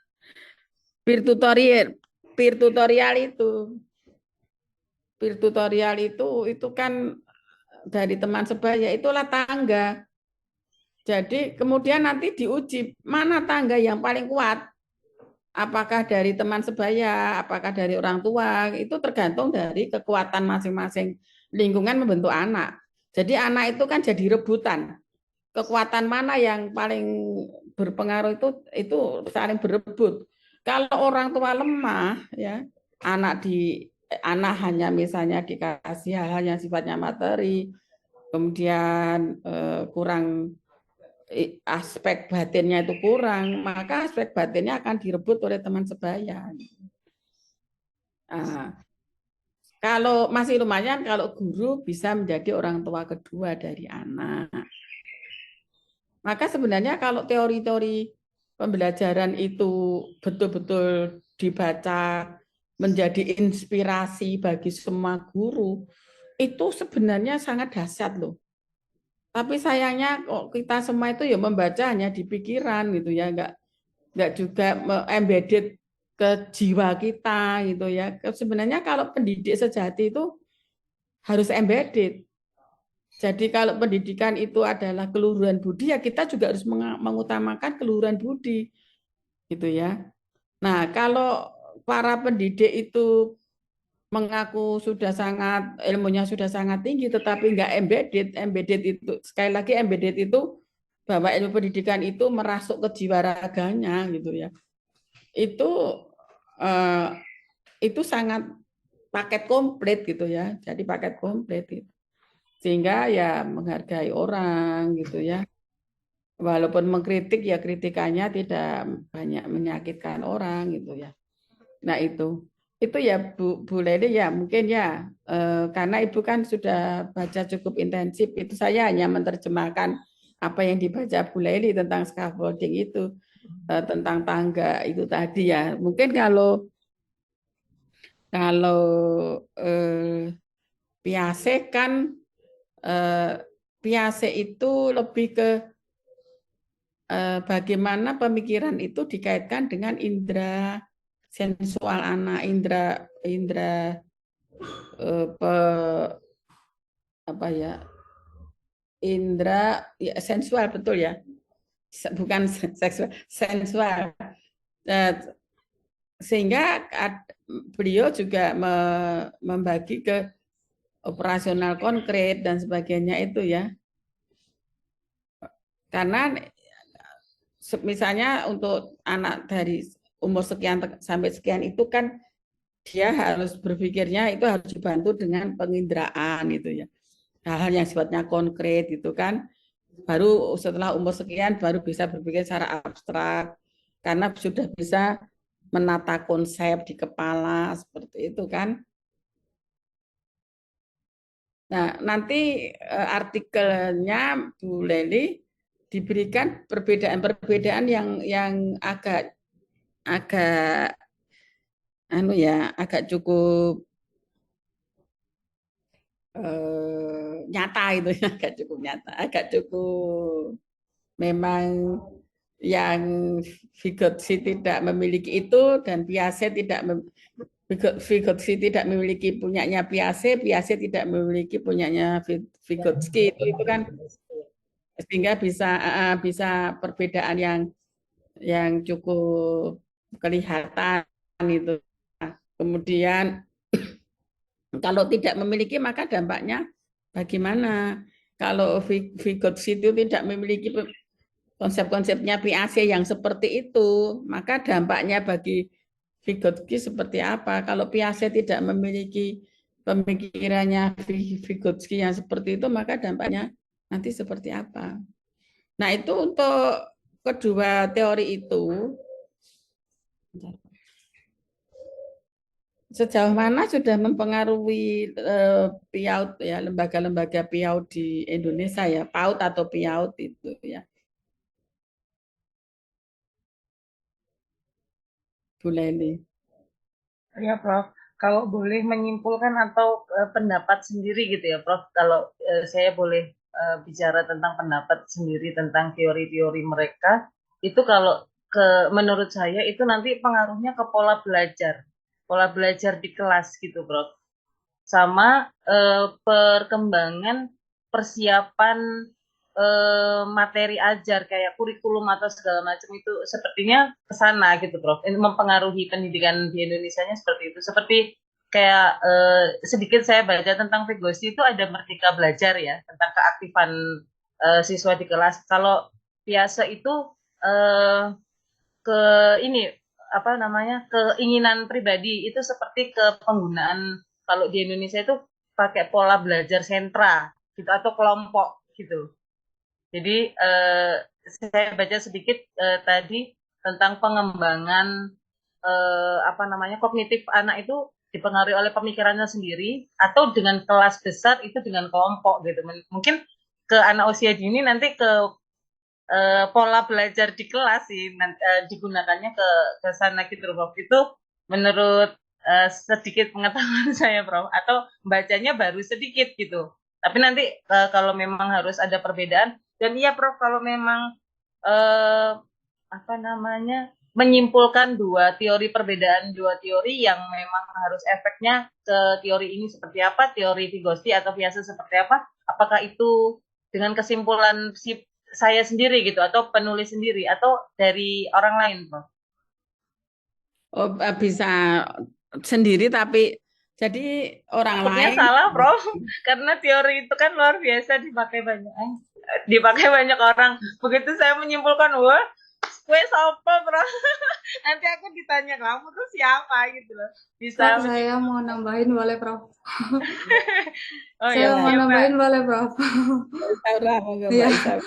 Peer tutorial itu. Peer tutorial itu kan dari teman sebaya, itulah tangga. Jadi kemudian nanti diuji mana tangga yang paling kuat. Apakah dari teman sebaya, apakah dari orang tua, itu tergantung dari kekuatan masing-masing lingkungan membentuk anak. Jadi anak itu kan jadi rebutan. Kekuatan mana yang paling berpengaruh itu saling berebut. Kalau orang tua lemah, ya anak hanya misalnya dikasih hal-hal yang sifatnya materi, kemudian kurang aspek batinnya itu kurang, maka aspek batinnya akan direbut oleh teman sebaya. Nah, kalau masih lumayan kalau guru bisa menjadi orang tua kedua dari anak. Maka sebenarnya kalau teori-teori pembelajaran itu betul-betul dibaca menjadi inspirasi bagi semua guru, itu sebenarnya sangat dahsyat loh. Tapi sayangnya kok kita semua itu ya membaca hanya di pikiran gitu ya, nggak juga embedded ke jiwa kita gitu ya. Sebenarnya kalau pendidik sejati itu harus embedded. Jadi kalau pendidikan itu adalah keluhuran budi, ya kita juga harus mengutamakan keluhuran budi gitu ya. Nah, kalau para pendidik itu mengaku sudah sangat, ilmunya sudah sangat tinggi, tetapi nggak embedded itu sekali lagi embedded itu bahwa ilmu pendidikan itu merasuk ke jiwa raganya gitu ya. Itu sangat paket komplit gitu ya. Jadi paket komplit gitu. Sehingga ya menghargai orang gitu ya. Walaupun mengkritik ya kritikannya tidak banyak menyakitkan orang gitu ya. Nah itu ya Bu Leli ya mungkin ya karena Ibu kan sudah baca cukup intensif, itu saya hanya menerjemahkan apa yang dibaca Bu Leli tentang scaffolding itu, tentang tangga itu tadi ya. Mungkin kalau Piaget kan Piaget itu lebih ke bagaimana pemikiran itu dikaitkan dengan indera sensual anak, indera apa ya, indera ya, sensual betul ya, bukan seksual, sensual. Sehingga beliau juga membagi ke operasional konkret dan sebagainya itu ya. Karena misalnya untuk anak dari umur sekian sampai sekian itu kan dia harus berpikirnya itu harus dibantu dengan penginderaan itu ya. Hal-hal yang sifatnya konkret itu kan baru setelah umur sekian baru bisa berpikir secara abstrak karena sudah bisa menata konsep di kepala seperti itu kan. Nah, nanti artikelnya Bu Leli diberikan perbedaan-perbedaan yang agak agak cukup nyata itu ya, agak cukup nyata, agak cukup memang yang Vygotsky tidak memiliki itu dan Piaget Vygotsky tidak memiliki punyanya Piaget tidak memiliki punyanya Vygotsky itu kan sehingga bisa perbedaan yang cukup kelihatan itu. Kemudian kalau tidak memiliki maka dampaknya bagaimana? Kalau Vygotsky itu tidak memiliki konsep-konsepnya Piaget yang seperti itu, maka dampaknya bagi Vygotsky seperti apa? Kalau Piaget tidak memiliki pemikirannya Vygotsky yang seperti itu, maka dampaknya nanti seperti apa? Nah, itu untuk kedua teori itu sejauh mana sudah mempengaruhi PIAUD ya, lembaga-lembaga PIAUD di Indonesia ya, PAUD atau PIAUD itu ya. Bu Leli. Ya, Prof. Kalau boleh menyimpulkan atau pendapat sendiri gitu ya, Prof. Kalau saya boleh bicara tentang pendapat sendiri tentang teori-teori mereka, itu kalau menurut saya itu nanti pengaruhnya ke pola belajar di kelas gitu, Prof. Sama perkembangan persiapan materi ajar kayak kurikulum atau segala macam itu sepertinya ke sana gitu, Prof. Ini mempengaruhi pendidikan di Indonesianya seperti itu. Seperti kayak sedikit saya baca tentang Vygotsky itu ada Merdeka Belajar ya, tentang keaktifan siswa di kelas. Kalau Piaget itu ke ini apa namanya keinginan pribadi itu seperti ke penggunaan kalau di Indonesia itu pakai pola belajar sentra gitu atau kelompok gitu. Jadi saya baca sedikit tadi tentang pengembangan apa namanya kognitif anak itu dipengaruhi oleh pemikirannya sendiri atau dengan kelas besar itu dengan kelompok gitu. Mungkin ke anak usia dini nanti ke pola belajar di kelas sih digunakannya ke sana gitu Prof. Itu menurut sedikit pengetahuan saya Prof. Atau bacanya baru sedikit gitu. Tapi nanti kalau memang harus ada perbedaan dan iya Prof kalau memang apa namanya menyimpulkan dua teori yang memang harus efeknya ke teori ini seperti apa, teori Vygotsky atau Piaget seperti apa, apakah itu dengan kesimpulan si saya sendiri gitu atau penulis sendiri atau dari orang lain, Prof? Oh, bisa sendiri tapi jadi orang Takutnya lain salah, Prof. Karena teori itu kan luar biasa dipakai banyak. dipakai banyak orang. Begitu saya menyimpulkan, wah, kue sopo bro. Nanti aku ditanya kamu tuh siapa gitu loh. Bisa Prof, saya mau nambahin boleh, Prof? Oh ya, Saya mau ya Mbak. nambahin boleh, Prof? Isaura, Mbak Iya. Isaura.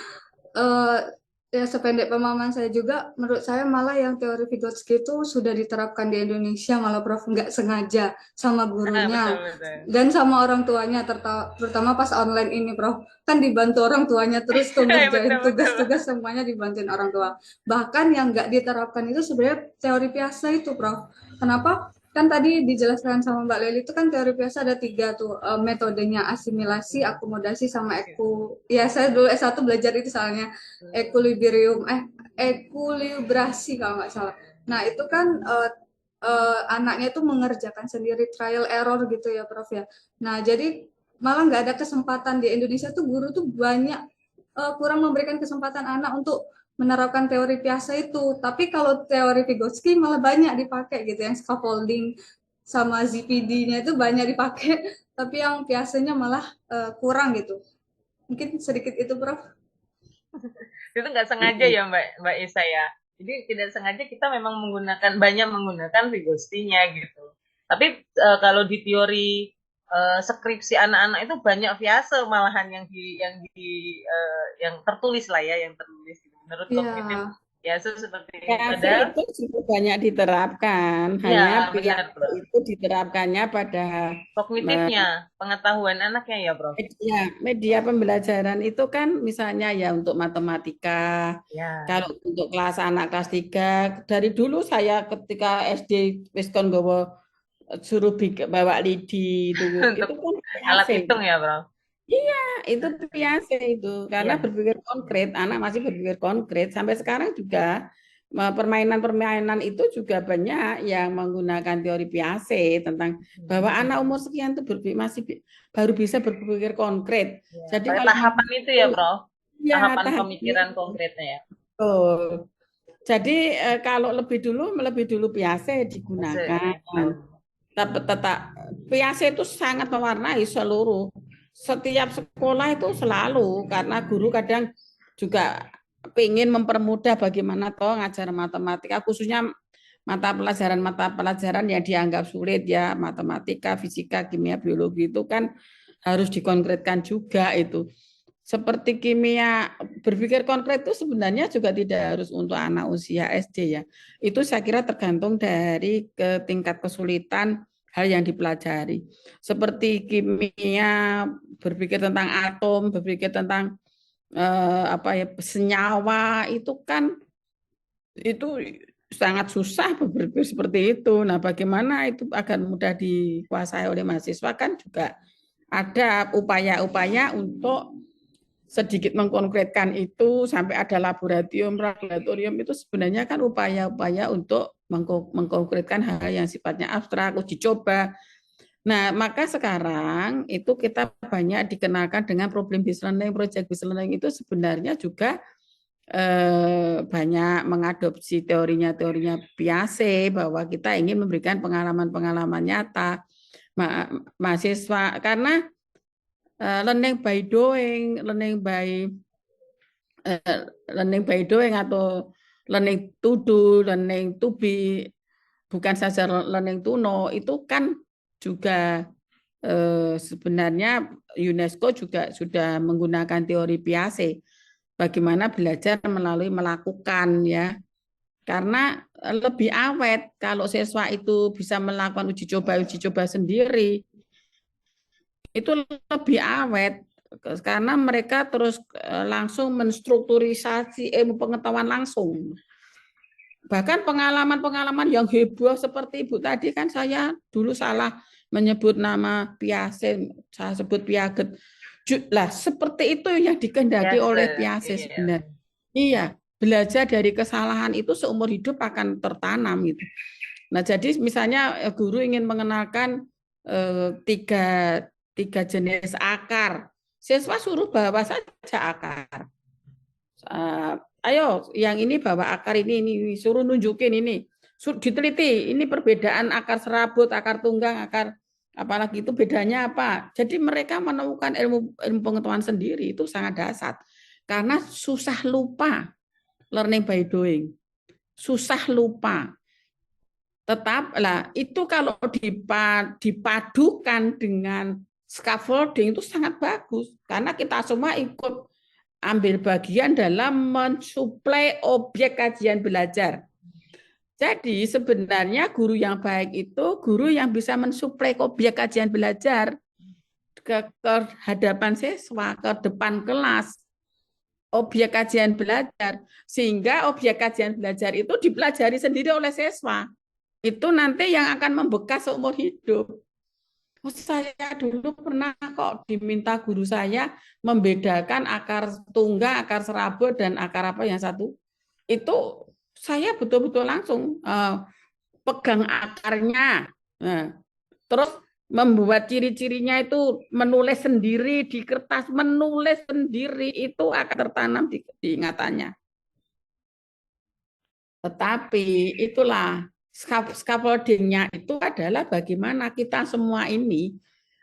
Ya sependek pemahaman saya juga, menurut saya malah yang teori Vygotsky itu sudah diterapkan di Indonesia, malah Prof nggak sengaja sama gurunya Betul. dan sama orang tuanya, terutama pas online ini, Prof. Kan dibantu orang tuanya terus tuh ngerjain Betul. tugas-tugas, semuanya dibantuin orang tua. Bahkan yang nggak diterapkan itu sebenarnya teori biasa itu, Prof. Kenapa? Kan tadi dijelaskan sama Mbak Leli itu kan teori biasa ada 3 tuh metodenya, asimilasi, akomodasi, sama ya saya dulu S1 belajar itu soalnya ekuilibrasi kalau nggak salah. Nah itu kan anaknya itu mengerjakan sendiri, trial error gitu ya Prof ya. Nah jadi malah nggak ada kesempatan di Indonesia tuh, guru tuh banyak kurang memberikan kesempatan anak untuk menerapkan teori Piasa itu. Tapi kalau teori Vygotsky malah banyak dipakai gitu, yang scaffolding sama ZPD-nya itu banyak dipakai, tapi yang Piasanya malah kurang gitu. Mungkin sedikit itu, Prof. Itu nggak sengaja ya Mbak Isa ya. Jadi tidak sengaja kita memang banyak menggunakan Vygotsky-nya gitu. Tapi kalau di teori skripsi anak-anak itu banyak Vyasa malahan yang tertulis lah ya, yang tertulis gitu. Menurut kognitif ya seperti ini. Padahal itu juga banyak diterapkan, hanya benar, itu diterapkannya pada kognitifnya, pengetahuan anaknya ya, Bro. Media pembelajaran itu kan misalnya ya untuk matematika, kalau untuk kelas anak kelas 3, dari dulu saya ketika SD wis kon nggawa suruh bawa lidi itu kan alat hitung ya, Bro. Iya, itu biasa itu. Karena berpikir konkret, anak masih berpikir konkret. Sampai sekarang juga permainan-permainan itu juga banyak yang menggunakan teori Piaget tentang bahwa anak umur sekian itu masih baru bisa berpikir konkret. Jadi kalau tahapan itu ya, Bro. Ya, tahapan pemikiran konkretnya ya. Oh. Jadi kalau lebih dulu Piaget digunakan. Tetap Piaget itu sangat mewarnai seluruh setiap sekolah itu selalu, karena guru kadang juga ingin mempermudah bagaimana toh ngajar matematika, khususnya mata pelajaran yang dianggap sulit ya, matematika, fisika, kimia, biologi itu kan harus dikonkretkan juga itu. Seperti kimia, berpikir konkret itu sebenarnya juga tidak harus untuk anak usia SD ya. Itu saya kira tergantung dari tingkat kesulitan hal yang dipelajari. Seperti kimia, berpikir tentang atom, berpikir tentang senyawa, itu kan itu sangat susah berpikir seperti itu. Nah, bagaimana itu agar mudah dikuasai oleh mahasiswa, kan juga ada upaya-upaya untuk sedikit mengkonkretkan itu, sampai ada laboratorium itu sebenarnya kan upaya-upaya untuk mengkonkretkan hal yang sifatnya abstrak, uji coba. Nah, maka sekarang itu kita banyak dikenalkan dengan problem based learning, project based learning itu sebenarnya juga banyak mengadopsi teorinya Piaget, bahwa kita ingin memberikan pengalaman-pengalaman nyata mahasiswa, karena learning by doing, learning by doing atau learning to do, learning to be, bukan saja learning to know, itu kan juga sebenarnya UNESCO juga sudah menggunakan teori Piaget, bagaimana belajar melalui melakukan ya, karena lebih awet kalau siswa itu bisa melakukan uji coba sendiri, itu lebih awet karena mereka terus langsung menstrukturisasi ilmu pengetahuan langsung. Bahkan pengalaman-pengalaman yang heboh seperti Ibu tadi, kan saya dulu salah menyebut nama Piaget, saya sebut Piaget. Lah, seperti itu yang dikehendaki oleh Piaget sebenarnya. Iya, belajar dari kesalahan itu seumur hidup akan tertanam gitu. Nah, jadi misalnya guru ingin mengenalkan tiga jenis akar, siswa suruh bawa saja akar. Ayo, yang ini bawa akar ini, suruh nunjukin ini, diteliti ini perbedaan akar serabut, akar tunggang, akar apalagi itu bedanya apa. Jadi mereka menemukan ilmu pengetahuan sendiri, itu sangat dasar. karena susah lupa learning by doing. Susah lupa. Tetap lah itu kalau dipadukan dengan scaffolding itu sangat bagus karena kita semua ikut ambil bagian dalam mensuplai objek kajian belajar. Jadi sebenarnya guru yang baik itu guru yang bisa mensuplai objek kajian belajar ke hadapan siswa, ke depan kelas, objek kajian belajar, sehingga objek kajian belajar itu dipelajari sendiri oleh siswa. Itu nanti yang akan membekas seumur hidup. Saya dulu pernah kok diminta guru saya membedakan akar tunggang, akar serabut, dan akar apa yang satu. Itu saya betul-betul langsung pegang akarnya. Nah, terus membuat ciri-cirinya itu menulis sendiri di kertas, menulis sendiri itu akan tertanam di ingatannya. Tetapi itulah scaffolding-nya itu adalah bagaimana kita semua ini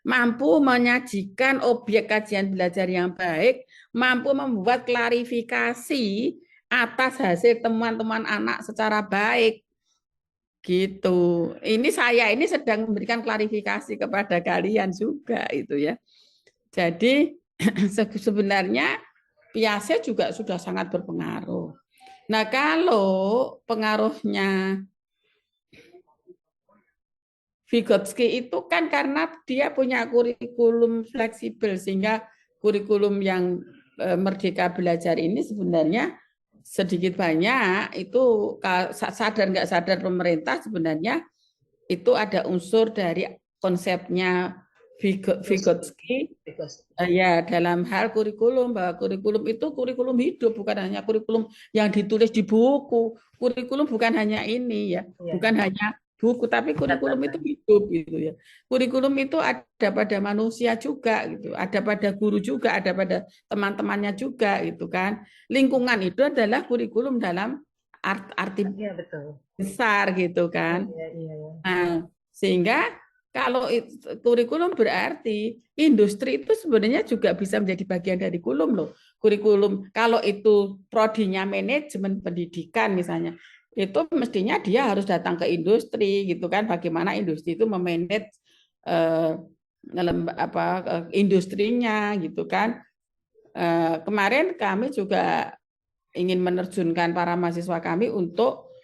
mampu menyajikan objek kajian belajar yang baik, mampu membuat klarifikasi atas hasil teman-teman anak secara baik. Gitu. Ini saya ini sedang memberikan klarifikasi kepada kalian juga itu ya. Jadi sebenarnya Piaget juga sudah sangat berpengaruh. Nah, kalau pengaruhnya Vygotsky itu kan karena dia punya kurikulum fleksibel sehingga kurikulum yang Merdeka Belajar ini sebenarnya sedikit banyak itu sadar nggak sadar pemerintah sebenarnya itu ada unsur dari konsepnya Vygotsky ya dalam hal kurikulum bahwa kurikulum itu kurikulum hidup bukan hanya kurikulum yang ditulis di buku. Kurikulum bukan hanya ini ya, bukan hanya buku tapi kurikulum itu hidup gitu ya. Kurikulum itu ada pada manusia juga gitu, ada pada guru juga, ada pada teman-temannya juga gitu kan. Lingkungan itu adalah kurikulum dalam arti besar gitu kan. Nah, sehingga kalau kurikulum berarti industri itu sebenarnya juga bisa menjadi bagian dari kurikulum loh. Kurikulum kalau itu prodinya manajemen pendidikan misalnya, itu mestinya dia harus datang ke industri gitu kan, bagaimana industri itu memanage industrinya gitu kan. Kemarin kami juga ingin menerjunkan para mahasiswa kami untuk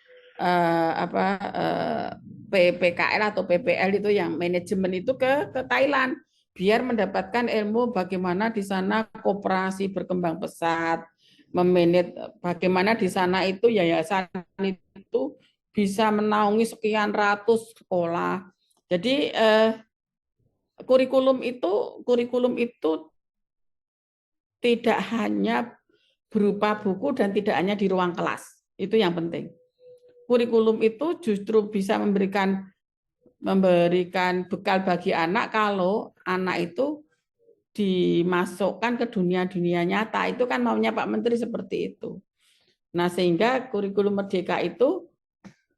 PKL atau PPL itu yang manajemen itu ke Thailand biar mendapatkan ilmu bagaimana di sana koperasi berkembang pesat, memanage bagaimana di sana itu yayasan itu bisa menaungi sekian ratus sekolah. Jadi kurikulum itu tidak hanya berupa buku dan tidak hanya di ruang kelas. Itu yang penting. Kurikulum itu justru bisa memberikan bekal bagi anak kalau anak itu dimasukkan ke dunia nyata. Itu kan maunya Pak Menteri seperti itu. Nah, sehingga kurikulum Merdeka itu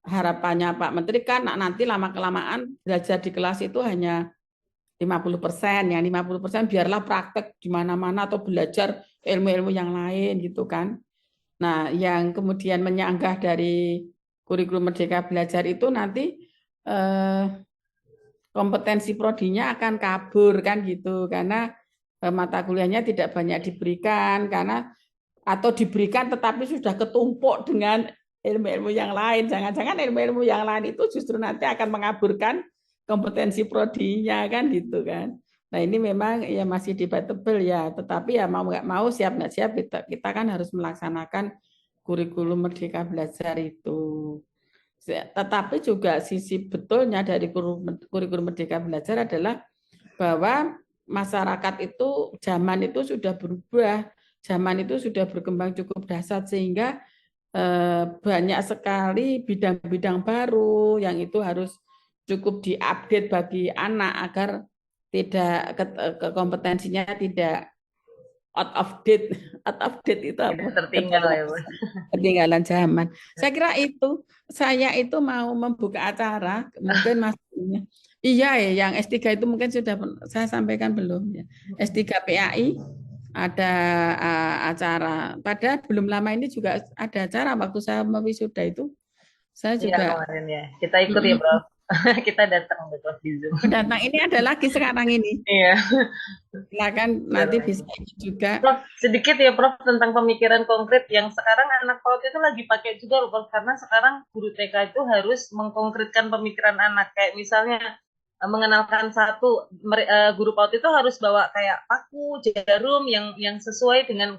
harapannya Pak Menteri kan nanti lama-kelamaan belajar di kelas itu hanya 50%, yang 50% biarlah praktek di mana-mana atau belajar ilmu-ilmu yang lain gitu kan. Nah, yang kemudian menyanggah dari kurikulum Merdeka Belajar itu nanti kompetensi prodinya akan kabur kan gitu karena mata kuliahnya tidak banyak diberikan karena atau diberikan tetapi sudah ketumpuk dengan ilmu-ilmu yang lain. Jangan-jangan ilmu-ilmu yang lain itu justru nanti akan mengaburkan kompetensi prodinya kan gitu kan. Nah ini memang ya masih debatable ya, tetapi ya mau nggak mau siap nggak siap kita kan harus melaksanakan kurikulum Merdeka Belajar itu. Tetapi juga sisi betulnya dari kurikulum Merdeka Belajar adalah bahwa masyarakat itu zaman itu sudah berubah, zaman itu sudah berkembang cukup dahsyat sehingga banyak sekali bidang-bidang baru yang itu harus cukup diupdate bagi anak agar tidak kompetensinya tidak out of date itu apa? Tertinggal ya Bu. Ketinggalan zaman. Saya kira itu saya itu mau membuka acara mungkin maksudnya iya ya yang S3 itu mungkin sudah saya sampaikan belum ya. S3 PAI ada acara. Padahal belum lama ini juga ada acara waktu saya wisuda itu. Saya Iya juga kemarin ya. Kita ikut ya, Bro. Kita datang betul di Zoom. datang. Ini ada lagi sekarang ini. Iya. Silakan nanti bisa ikut juga. Prof, sedikit ya Prof tentang pemikiran konkret yang sekarang anak PAUD itu lagi pakai juga loh Prof, karena sekarang guru TK itu harus mengkonkretkan pemikiran anak, kayak misalnya mengenalkan guru PAUD itu harus bawa kayak paku, jarum yang sesuai dengan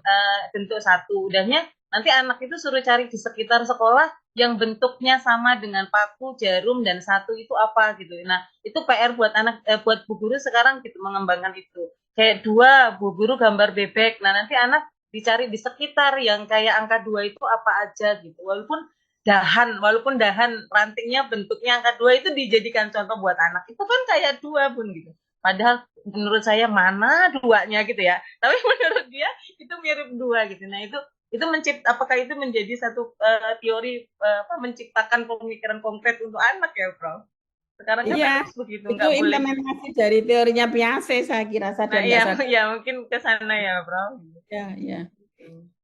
bentuk satu. Udahnya nanti anak itu suruh cari di sekitar sekolah yang bentuknya sama dengan paku, jarum dan satu itu apa gitu. Nah, itu PR buat buat bu guru sekarang gitu mengembangkan itu. Kayak 2, bu guru gambar bebek. Nah, nanti anak dicari di sekitar yang kayak angka 2 itu apa aja gitu. Walaupun dahan rantingnya bentuknya angka 2 itu dijadikan contoh buat anak. Itu kan kayak 2 Bun gitu. Padahal menurut saya mana 2-nya gitu ya. Tapi menurut dia itu mirip 2 gitu. Nah, itu apakah itu menjadi satu teori menciptakan pemikiran konkret untuk anak ya, Prof? Sekarang kan Iya, harus begitu, itu nggak boleh. implementasi dari teorinya Piaget saya kira Nah, sadar iya, nggak sadar. ya mungkin ke sana ya, Prof. Ya, ya.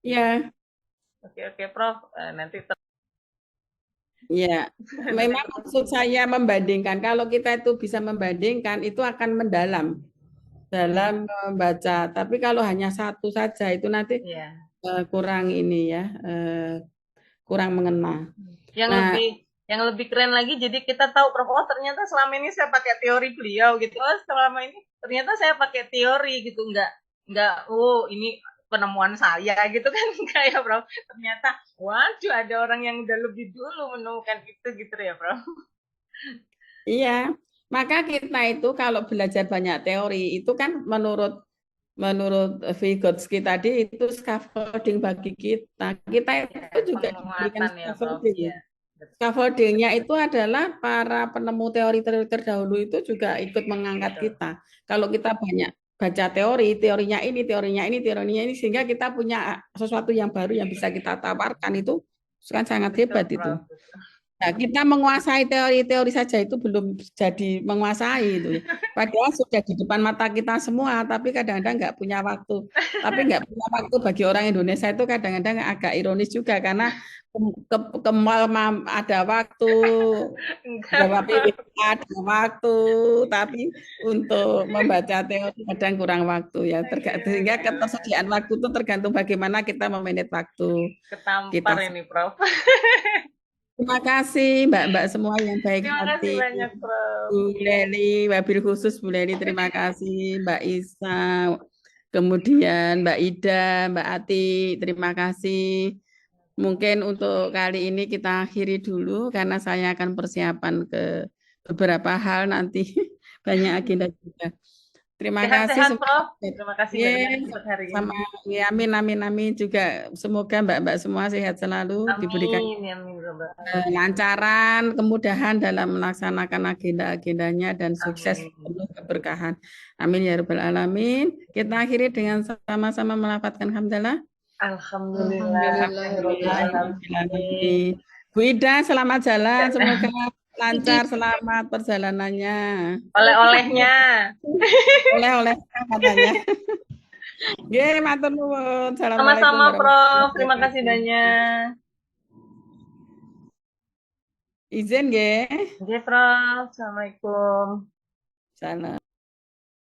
Ya, Oke, Prof. Nanti ya. Memang maksud saya membandingkan. Kalau kita itu bisa membandingkan, itu akan mendalam dalam membaca. Tapi kalau hanya satu saja, itu nanti ya. kurang ini ya, kurang mengena. Yang Nah, lebih keren lagi, jadi kita tahu Prof, oh ternyata selama ini saya pakai teori beliau gitu. Oh, selama ini ternyata saya pakai teori gitu, nggak oh ini penemuan saya gitu kan kayak Prof. Ternyata waduh ada orang yang udah lebih dulu menemukan itu gitu ya, Prof. iya, maka kita itu kalau belajar banyak teori itu kan menurut Vygotsky tadi itu scaffolding bagi kita. Kita itu juga diberikan Penguatan ya, Prof. scaffolding. Ya. Scaffoldingnya itu adalah para penemu teori-teori terdahulu itu juga ikut mengangkat kita. Kalau kita banyak baca teori, teorinya ini, sehingga kita punya sesuatu yang baru yang bisa kita tawarkan itu kan sangat hebat itu. Nah, kita menguasai teori-teori saja itu belum jadi menguasai itu. Padahal sudah di depan mata kita semua, tapi kadang-kadang nggak punya waktu. Tapi nggak punya waktu bagi orang Indonesia itu kadang-kadang agak ironis juga karena ada waktu, ada waktu, tapi untuk membaca teori kadang kurang waktu ya. Sehingga ketersediaan waktu itu tergantung bagaimana kita memanage waktu. Ketampar ini, Prof. Terima kasih Mbak-mbak semua yang baik Terima kasih hati. banyak, Prof. Bu Leli, wabil khusus Bu Leli, terima kasih. Mbak Isa, kemudian Mbak Ida, Mbak Ati, terima kasih. Mungkin untuk kali ini kita akhiri dulu karena saya akan persiapan ke beberapa hal nanti. Banyak agenda juga. Terima kasih Sehat-sehat, semua. Prof. Terima kasih banyak untuk hari ini. Sama ya, amin juga. Semoga Mbak-mbak semua sehat selalu, diberikan lancaran, kemudahan dalam melaksanakan agenda-agendanya dan sukses penuh keberkahan. Amin ya rabbal alamin. Kita akhiri dengan sama-sama melafadzkan hamdalah. Alhamdulillah. Bu Ida, selamat jalan. Semoga lancar, selamat perjalanannya. Oleh-olehnya. Oleh-oleh katanya. Nggih, matur nuwun. Sama-sama, Prof. Terima kasih banyak. Izin nggih. Nggih, Prof. Assalamualaikum. Salam.